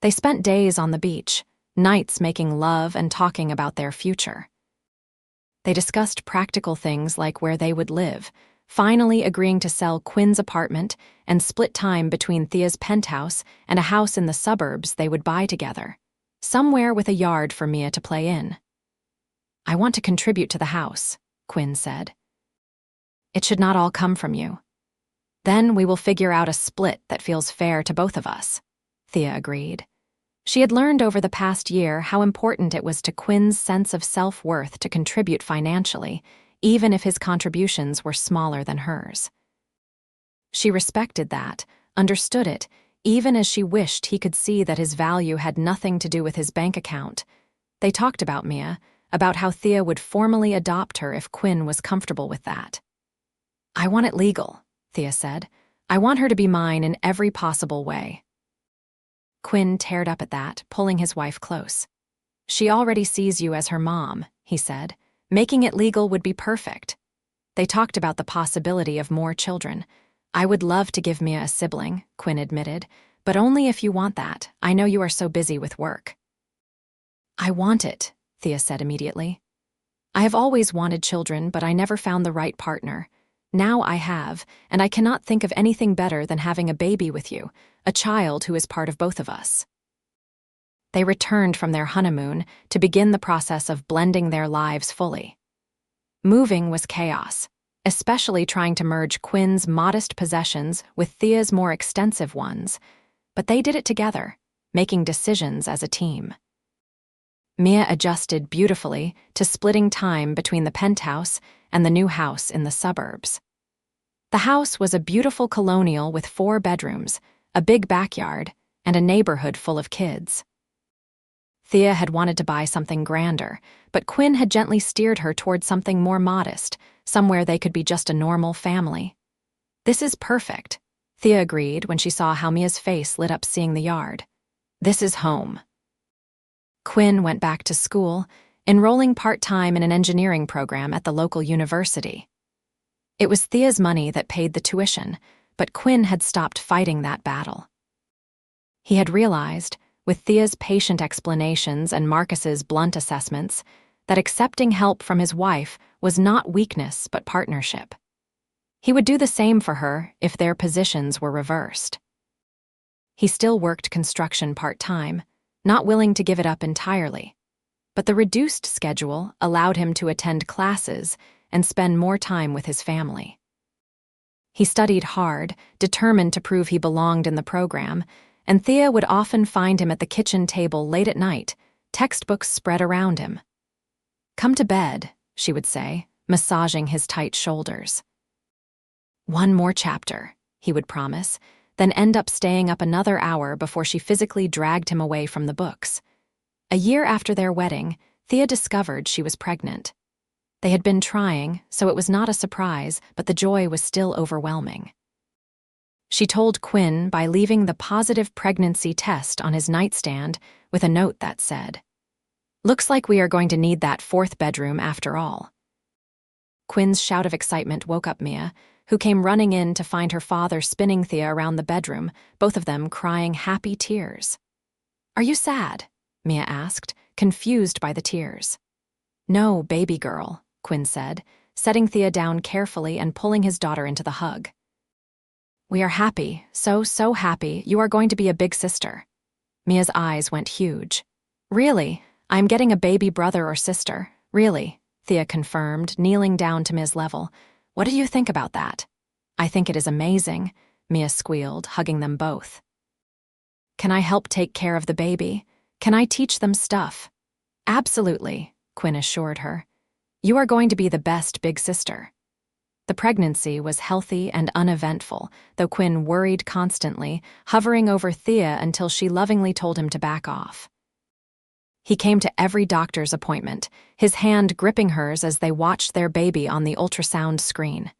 They spent days on the beach, nights making love and talking about their future. They discussed practical things like where they would live, finally agreeing to sell Quinn's apartment and split time between Thea's penthouse and a house in the suburbs they would buy together, somewhere with a yard for Mia to play in. I want to contribute to the house, Quinn said. It should not all come from you. Then we will figure out a split that feels fair to both of us, Thea agreed. She had learned over the past year how important it was to Quinn's sense of self-worth to contribute financially, even if his contributions were smaller than hers. She respected that, understood it, even as she wished he could see that his value had nothing to do with his bank account. They talked about Mia, about how Thea would formally adopt her if Quinn was comfortable with that. I want it legal, Thea said. I want her to be mine in every possible way. Quinn teared up at that, pulling his wife close. She already sees you as her mom, he said. Making it legal would be perfect. They talked about the possibility of more children. I would love to give Mia a sibling, Quinn admitted, but only if you want that. I know you are so busy with work. I want it, Thea said immediately. I have always wanted children, but I never found the right partner. Now I have, and I cannot think of anything better than having a baby with you, a child who is part of both of us. They returned from their honeymoon to begin the process of blending their lives fully. Moving was chaos, especially trying to merge Quinn's modest possessions with Thea's more extensive ones, but they did it together, making decisions as a team. Mia adjusted beautifully to splitting time between the penthouse and the new house in the suburbs. The house was a beautiful colonial with 4 bedrooms, a big backyard, and a neighborhood full of kids. Thea had wanted to buy something grander, but Quinn had gently steered her toward something more modest, somewhere they could be just a normal family. This is perfect, Thea agreed when she saw how Mia's face lit up seeing the yard. This is home. Quinn went back to school, enrolling part-time in an engineering program at the local university. It was Thea's money that paid the tuition, but Quinn had stopped fighting that battle. He had realized, with Thea's patient explanations and Marcus's blunt assessments, that accepting help from his wife was not weakness but partnership. He would do the same for her if their positions were reversed. He still worked construction part-time, not willing to give it up entirely. but the reduced schedule allowed him to attend classes and spend more time with his family. He studied hard, determined to prove he belonged in the program, and Thea would often find him at the kitchen table late at night, textbooks spread around him. "Come to bed," she would say, massaging his tight shoulders. "One more chapter," he would promise, then end up staying up another hour before she physically dragged him away from the books. A year after their wedding, Thea discovered she was pregnant. They had been trying, so it was not a surprise, but the joy was still overwhelming. She told Quinn by leaving the positive pregnancy test on his nightstand with a note that said, "Looks like we are going to need that fourth bedroom after all." Quinn's shout of excitement woke up Mia, who came running in to find her father spinning Thea around the bedroom, both of them crying happy tears. "Are you sad?" Mia asked, confused by the tears. "No, baby girl," Quinn said, setting Thea down carefully and pulling his daughter into the hug. "We are happy, so happy. You are going to be a big sister." Mia's eyes went huge. "Really? I'm getting a baby brother or sister. Really?" Thea confirmed, kneeling down to Mia's level. "What do you think about that?" "I think it is amazing," Mia squealed, hugging them both. "Can I help take care of the baby? Can I teach them stuff?" "Absolutely," Quinn assured her. "You are going to be the best big sister." The pregnancy was healthy and uneventful, though Quinn worried constantly, hovering over Thea until she lovingly told him to back off. He came to every doctor's appointment, his hand gripping hers as they watched their baby on the ultrasound screen.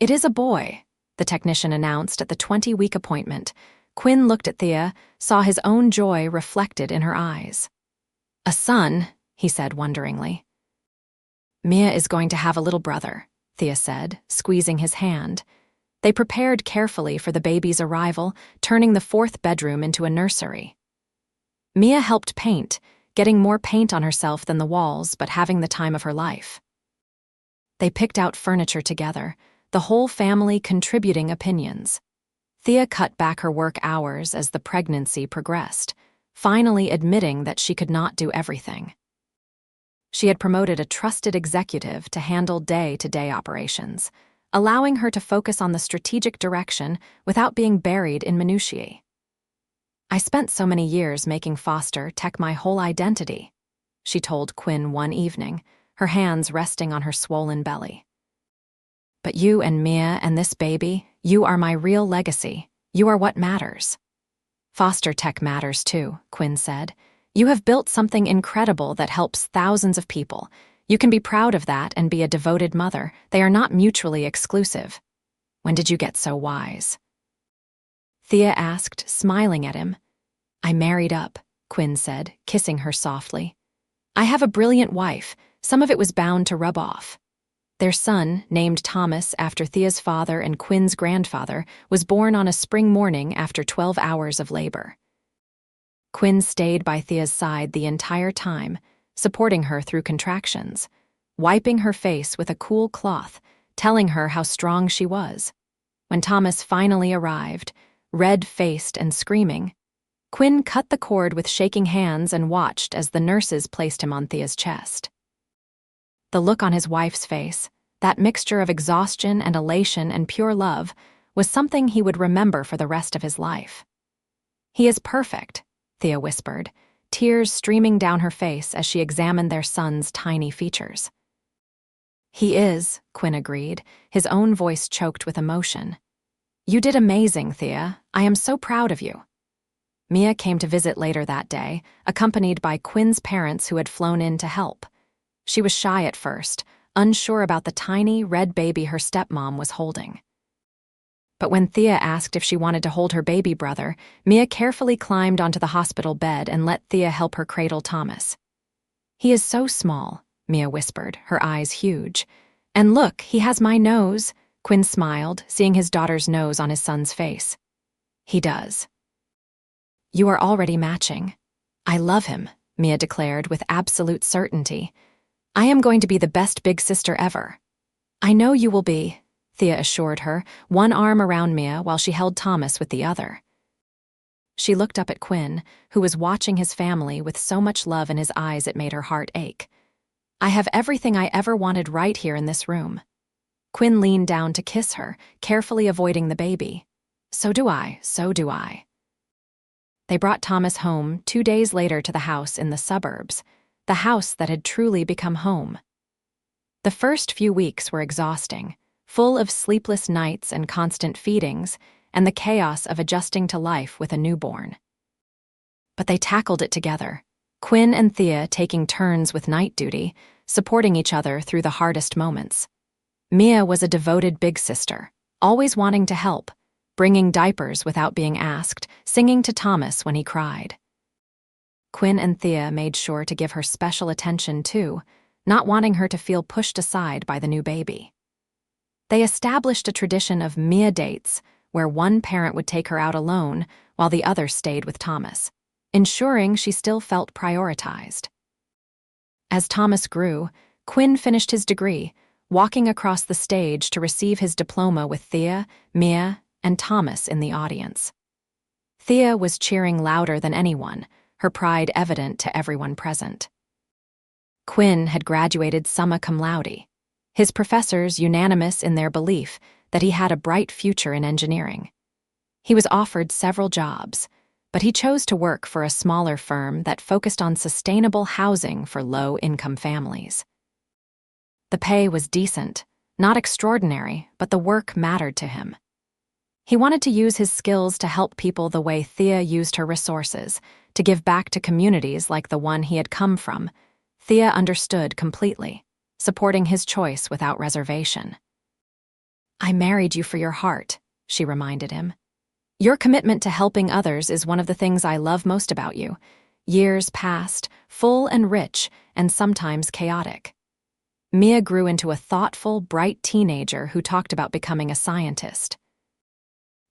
"It is a boy," the technician announced at the 20-week appointment. Quinn looked at Thea, saw his own joy reflected in her eyes. "A son," he said wonderingly. "Mia is going to have a little brother," Thea said, squeezing his hand. They prepared carefully for the baby's arrival, turning the fourth bedroom into a nursery. Mia helped paint, getting more paint on herself than the walls, but having the time of her life. They picked out furniture together, the whole family contributing opinions. Thea cut back her work hours as the pregnancy progressed, finally admitting that she could not do everything. She had promoted a trusted executive to handle day-to-day operations, allowing her to focus on the strategic direction without being buried in minutiae. "I spent so many years making Foster tech my whole identity," she told Quinn one evening, her hands resting on her swollen belly. "But you and Mia and this baby, you are my real legacy. You are what matters." "Foster tech matters too," Quinn said. "You have built something incredible that helps thousands of people. You can be proud of that and be a devoted mother. They are not mutually exclusive." "When did you get so wise?" Thea asked, smiling at him. "I married up," Quinn said, kissing her softly. "I have a brilliant wife. Some of it was bound to rub off." Their son, named Thomas after Thea's father and Quinn's grandfather, was born on a spring morning after 12 hours of labor. Quinn stayed by Thea's side the entire time, supporting her through contractions, wiping her face with a cool cloth, telling her how strong she was. When Thomas finally arrived, red-faced and screaming, Quinn cut the cord with shaking hands and watched as the nurses placed him on Thea's chest. The look on his wife's face, that mixture of exhaustion and elation and pure love, was something he would remember for the rest of his life. "He is perfect," Thea whispered, tears streaming down her face as she examined their son's tiny features. "He is," Quinn agreed, his own voice choked with emotion. "You did amazing, Thea. I am so proud of you." Mia came to visit later that day, accompanied by Quinn's parents who had flown in to help. She was shy at first, unsure about the tiny, red baby her stepmom was holding. But when Thea asked if she wanted to hold her baby brother, Mia carefully climbed onto the hospital bed and let Thea help her cradle Thomas. "He is so small," Mia whispered, her eyes huge. "And look, he has my nose," Quinn smiled, seeing his daughter's nose on his son's face. "He does." "You are already matching." "I love him," Mia declared with absolute certainty. "I am going to be the best big sister ever." "I know you will be," Thea assured her, one arm around Mia while she held Thomas with the other. She looked up at Quinn, who was watching his family with so much love in his eyes it made her heart ache. "I have everything I ever wanted right here in this room." Quinn leaned down to kiss her, carefully avoiding the baby. "So do I, so do I." They brought Thomas home 2 days later to the house in the suburbs, the house that had truly become home. The first few weeks were exhausting, full of sleepless nights and constant feedings, and the chaos of adjusting to life with a newborn. But they tackled it together, Quinn and Thea taking turns with night duty, supporting each other through the hardest moments. Mia was a devoted big sister, always wanting to help, bringing diapers without being asked, singing to Thomas when he cried. Quinn and Thea made sure to give her special attention too, not wanting her to feel pushed aside by the new baby. They established a tradition of Mia dates, where one parent would take her out alone while the other stayed with Thomas, ensuring she still felt prioritized. As Thomas grew, Quinn finished his degree, walking across the stage to receive his diploma with Thea, Mia, and Thomas in the audience. Thea was cheering louder than anyone, her pride evident to everyone present. Quinn had graduated summa cum laude, his professors unanimous in their belief that he had a bright future in engineering. He was offered several jobs, but he chose to work for a smaller firm that focused on sustainable housing for low-income families. The pay was decent, not extraordinary, but the work mattered to him. He wanted to use his skills to help people the way Thea used her resources, to give back to communities like the one he had come from. Thea understood completely, supporting his choice without reservation. "I married you for your heart," she reminded him. "Your commitment to helping others is one of the things I love most about you." Years passed, full and rich, and sometimes chaotic. Mia grew into a thoughtful, bright teenager who talked about becoming a scientist.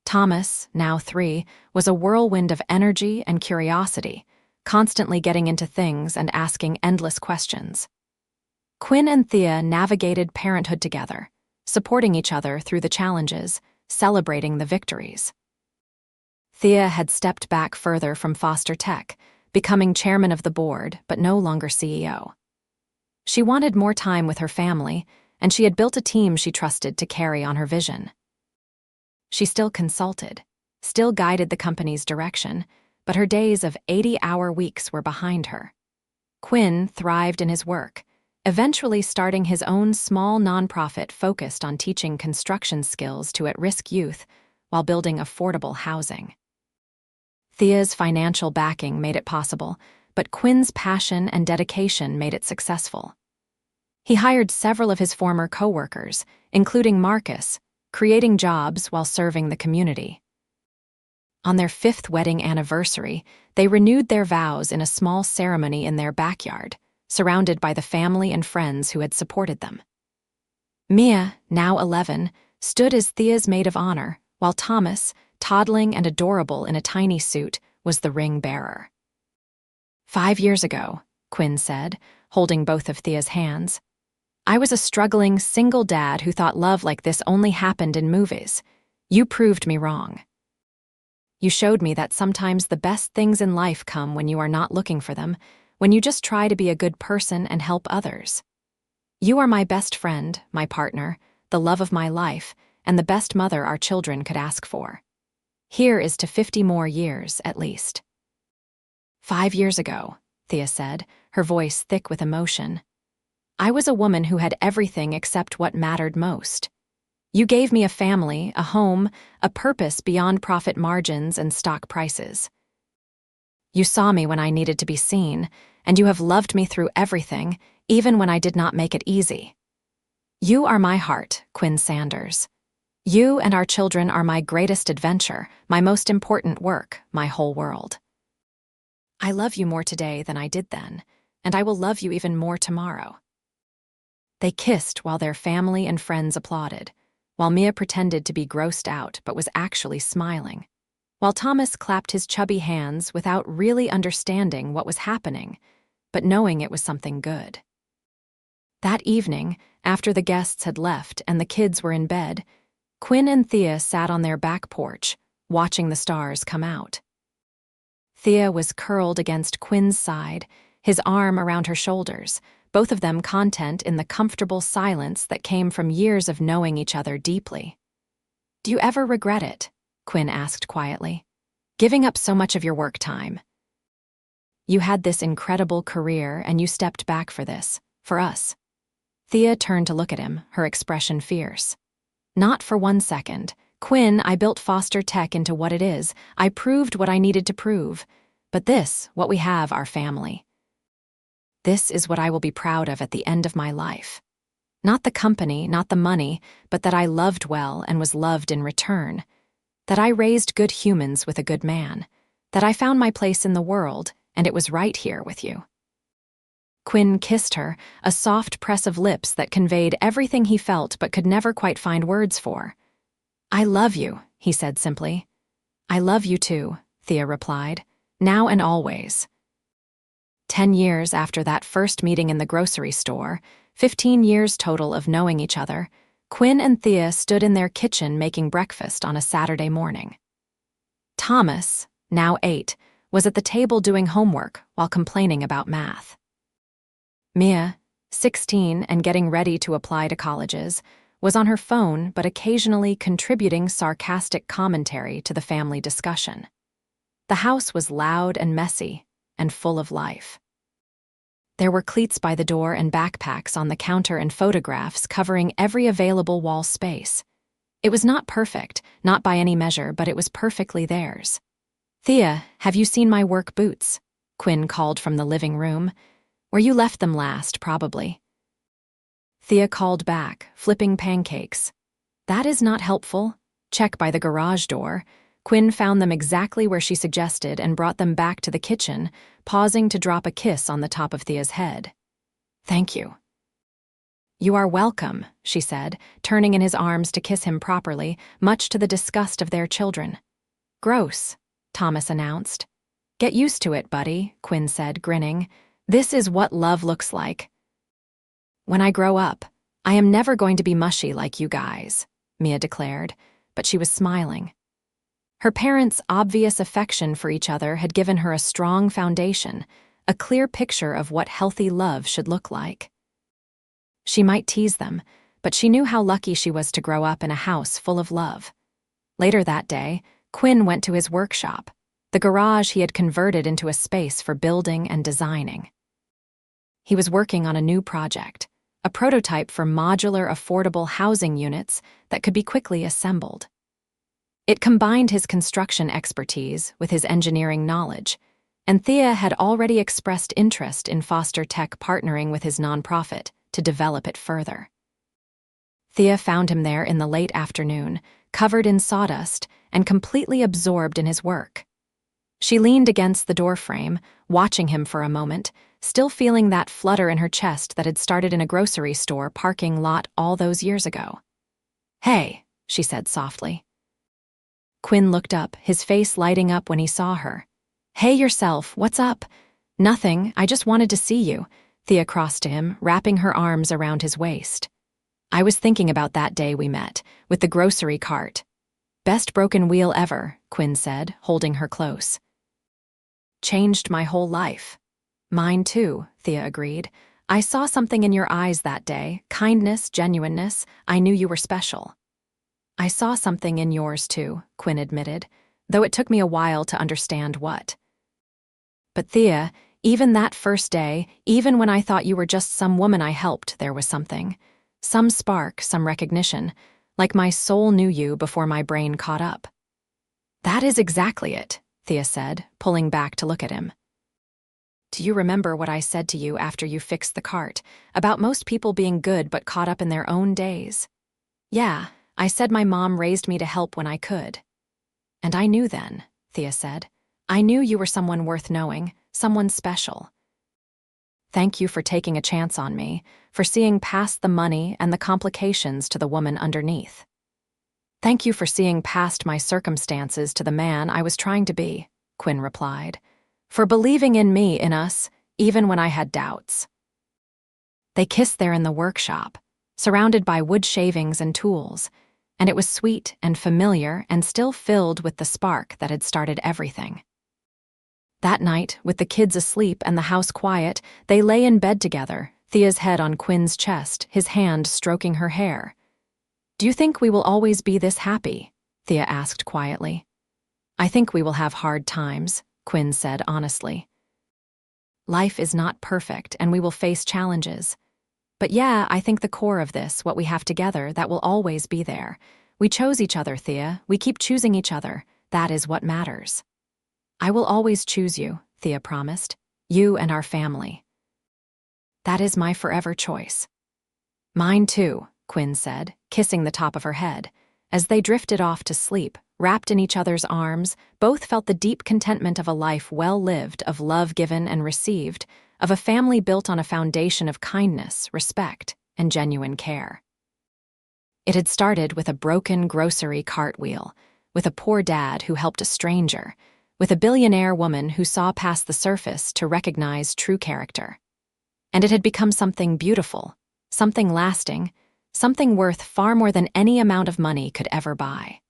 Thomas, now 3, was a whirlwind of energy and curiosity, constantly getting into things and asking endless questions. Quinn and Thea navigated parenthood together, supporting each other through the challenges, celebrating the victories. Thea had stepped back further from foster tech, becoming chairman of the board, but no longer CEO. She wanted more time with her family, and she had built a team she trusted to carry on her vision. She still consulted, still guided the company's direction, but her days of 80-hour weeks were behind her. Quinn thrived in his work, eventually starting his own small nonprofit focused on teaching construction skills to at-risk youth while building affordable housing. Thea's financial backing made it possible, but Quinn's passion and dedication made it successful. He hired several of his former co-workers, including Marcus, creating jobs while serving the community. On their 5th wedding anniversary, they renewed their vows in a small ceremony in their backyard, surrounded by the family and friends who had supported them. Mia, now 11, stood as Thea's maid of honor, while Thomas, toddling and adorable in a tiny suit, was the ring bearer. "5 years ago," Quinn said, holding both of Thea's hands, "I was a struggling, single dad who thought love like this only happened in movies. You proved me wrong. You showed me that sometimes the best things in life come when you are not looking for them, when you just try to be a good person and help others. You are my best friend, my partner, the love of my life, and the best mother our children could ask for. Here is to 50 more years, at least." 5 years ago, Thea said, her voice thick with emotion, "I was a woman who had everything except what mattered most. You gave me a family, a home, a purpose beyond profit margins and stock prices. You saw me when I needed to be seen, and you have loved me through everything, even when I did not make it easy. You are my heart, Quinn Sanders. You and our children are my greatest adventure, my most important work, my whole world. I love you more today than I did then, and I will love you even more tomorrow." They kissed while their family and friends applauded, while Mia pretended to be grossed out but was actually smiling, while Thomas clapped his chubby hands without really understanding what was happening, but knowing it was something good. That evening, after the guests had left and the kids were in bed, Quinn and Thea sat on their back porch, watching the stars come out. Thea was curled against Quinn's side, his arm around her shoulders, both of them content in the comfortable silence that came from years of knowing each other deeply. "Do you ever regret it?" Quinn asked quietly. "Giving up so much of your work time. You had this incredible career and you stepped back for this, for us." Thea turned to look at him, her expression fierce. "Not for 1 second. Quinn, I built Foster Tech into what it is. I proved what I needed to prove. But this, what we have, our family. This is what I will be proud of at the end of my life. Not the company, not the money, but that I loved well and was loved in return. That I raised good humans with a good man. That I found my place in the world, and it was right here with you." Quinn kissed her, a soft press of lips that conveyed everything he felt but could never quite find words for. "I love you," he said simply. "I love you too," Thea replied, "now and always." 10 years after that first meeting in the grocery store, 15 years total of knowing each other, Quinn and Thea stood in their kitchen making breakfast on a Saturday morning. Thomas, now 8, was at the table doing homework while complaining about math. Mia, 16 and getting ready to apply to colleges, was on her phone but occasionally contributing sarcastic commentary to the family discussion. The house was loud and messy and full of life. There were cleats by the door and backpacks on the counter and photographs covering every available wall space. It was not perfect, not by any measure, but it was perfectly theirs. "Thea, have you seen my work boots?" Quinn called from the living room. "Where you left them last, probably." Thea called back, flipping pancakes. "That is not helpful. Check by the garage door." Quinn found them exactly where she suggested and brought them back to the kitchen, pausing to drop a kiss on the top of Thea's head. "Thank you." "You are welcome," she said, turning in his arms to kiss him properly, much to the disgust of their children. "Gross," Thomas announced. "Get used to it, buddy," Quinn said, grinning. "This is what love looks like. When I grow up, I am never going to be mushy like you guys," Mia declared, but she was smiling. Her parents' obvious affection for each other had given her a strong foundation, a clear picture of what healthy love should look like. She might tease them, but she knew how lucky she was to grow up in a house full of love. Later that day, Quinn went to his workshop, the garage he had converted into a space for building and designing. He was working on a new project, a prototype for modular affordable housing units that could be quickly assembled. It combined his construction expertise with his engineering knowledge, and Thea had already expressed interest in Foster Tech partnering with his nonprofit to develop it further. Thea found him there in the late afternoon, covered in sawdust and completely absorbed in his work. She leaned against the doorframe, watching him for a moment, still feeling that flutter in her chest that had started in a grocery store parking lot all those years ago. "Hey," she said softly. Quinn looked up, his face lighting up when he saw her. "Hey yourself, what's up?" "Nothing, I just wanted to see you," Thea crossed to him, wrapping her arms around his waist. "I was thinking about that day we met, with the grocery cart." "Best broken wheel ever," Quinn said, holding her close. "Changed my whole life." "Mine too," Thea agreed. "I saw something in your eyes that day, kindness, genuineness. I knew you were special." "I saw something in yours too," Quinn admitted, though it took me a while to understand what. "But Thea, even that first day, even when I thought you were just some woman I helped, there was something. Some spark, some recognition, like my soul knew you before my brain caught up." "That is exactly it," Thea said, pulling back to look at him. "Do you remember what I said to you after you fixed the cart, about most people being good but caught up in their own days?" "Yeah, I said my mom raised me to help when I could." "And I knew then," Thea said. "I knew you were someone worth knowing, someone special. Thank you for taking a chance on me, for seeing past the money and the complications to the woman underneath. Thank you for seeing past my circumstances to the man I was trying to be," Quinn replied. "For believing in me, in us, even when I had doubts." They kissed there in the workshop, surrounded by wood shavings and tools, and it was sweet and familiar and still filled with the spark that had started everything. That night, with the kids asleep and the house quiet, they lay in bed together, Thea's head on Quinn's chest, his hand stroking her hair. "Do you think we will always be this happy?" Thea asked quietly. "I think we will have hard times," Quinn said honestly. "Life is not perfect, and we will face challenges. But yeah, I think the core of this, what we have together, that will always be there. We chose each other, Thea. We keep choosing each other. That is what matters." "I will always choose you," Thea promised. "You and our family. That is my forever choice." "Mine too," Quinn said, kissing the top of her head. As they drifted off to sleep, wrapped in each other's arms, both felt the deep contentment of a life well lived, of love given and received, of a family built on a foundation of kindness, respect, and genuine care. It had started with a broken grocery cart wheel, with a poor dad who helped a stranger, with a billionaire woman who saw past the surface to recognize true character. And it had become something beautiful, something lasting, something worth far more than any amount of money could ever buy.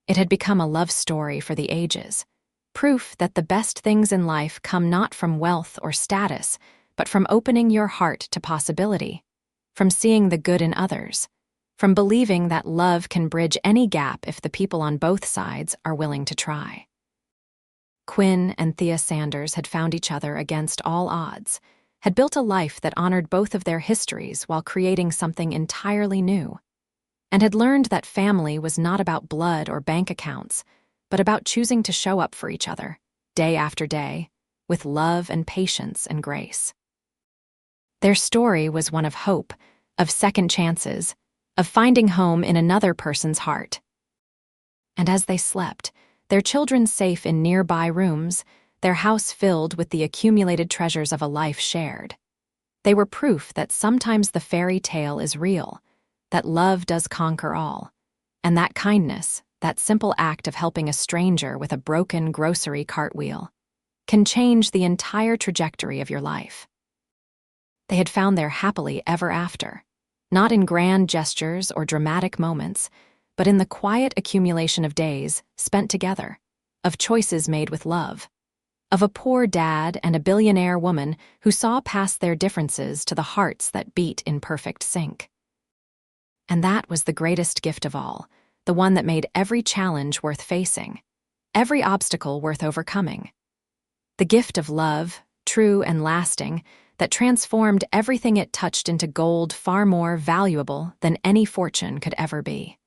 It had become a love story for the ages, proof that the best things in life come not from wealth or status, but from opening your heart to possibility, from seeing the good in others, from believing that love can bridge any gap if the people on both sides are willing to try. Quinn and Thea Sanders had found each other against all odds, had built a life that honored both of their histories while creating something entirely new, and had learned that family was not about blood or bank accounts, but about choosing to show up for each other, day after day, with love and patience and grace. Their story was one of hope, of second chances, of finding home in another person's heart. And as they slept, their children safe in nearby rooms, their house filled with the accumulated treasures of a life shared, they were proof that sometimes the fairy tale is real, that love does conquer all, and that kindness, that simple act of helping a stranger with a broken grocery cart wheel, can change the entire trajectory of your life. They had found their happily ever after, not in grand gestures or dramatic moments, but in the quiet accumulation of days spent together, of choices made with love, of a poor dad and a billionaire woman who saw past their differences to the hearts that beat in perfect sync. And that was the greatest gift of all, the one that made every challenge worth facing, every obstacle worth overcoming. The gift of love, true and lasting, that transformed everything it touched into gold far more valuable than any fortune could ever be.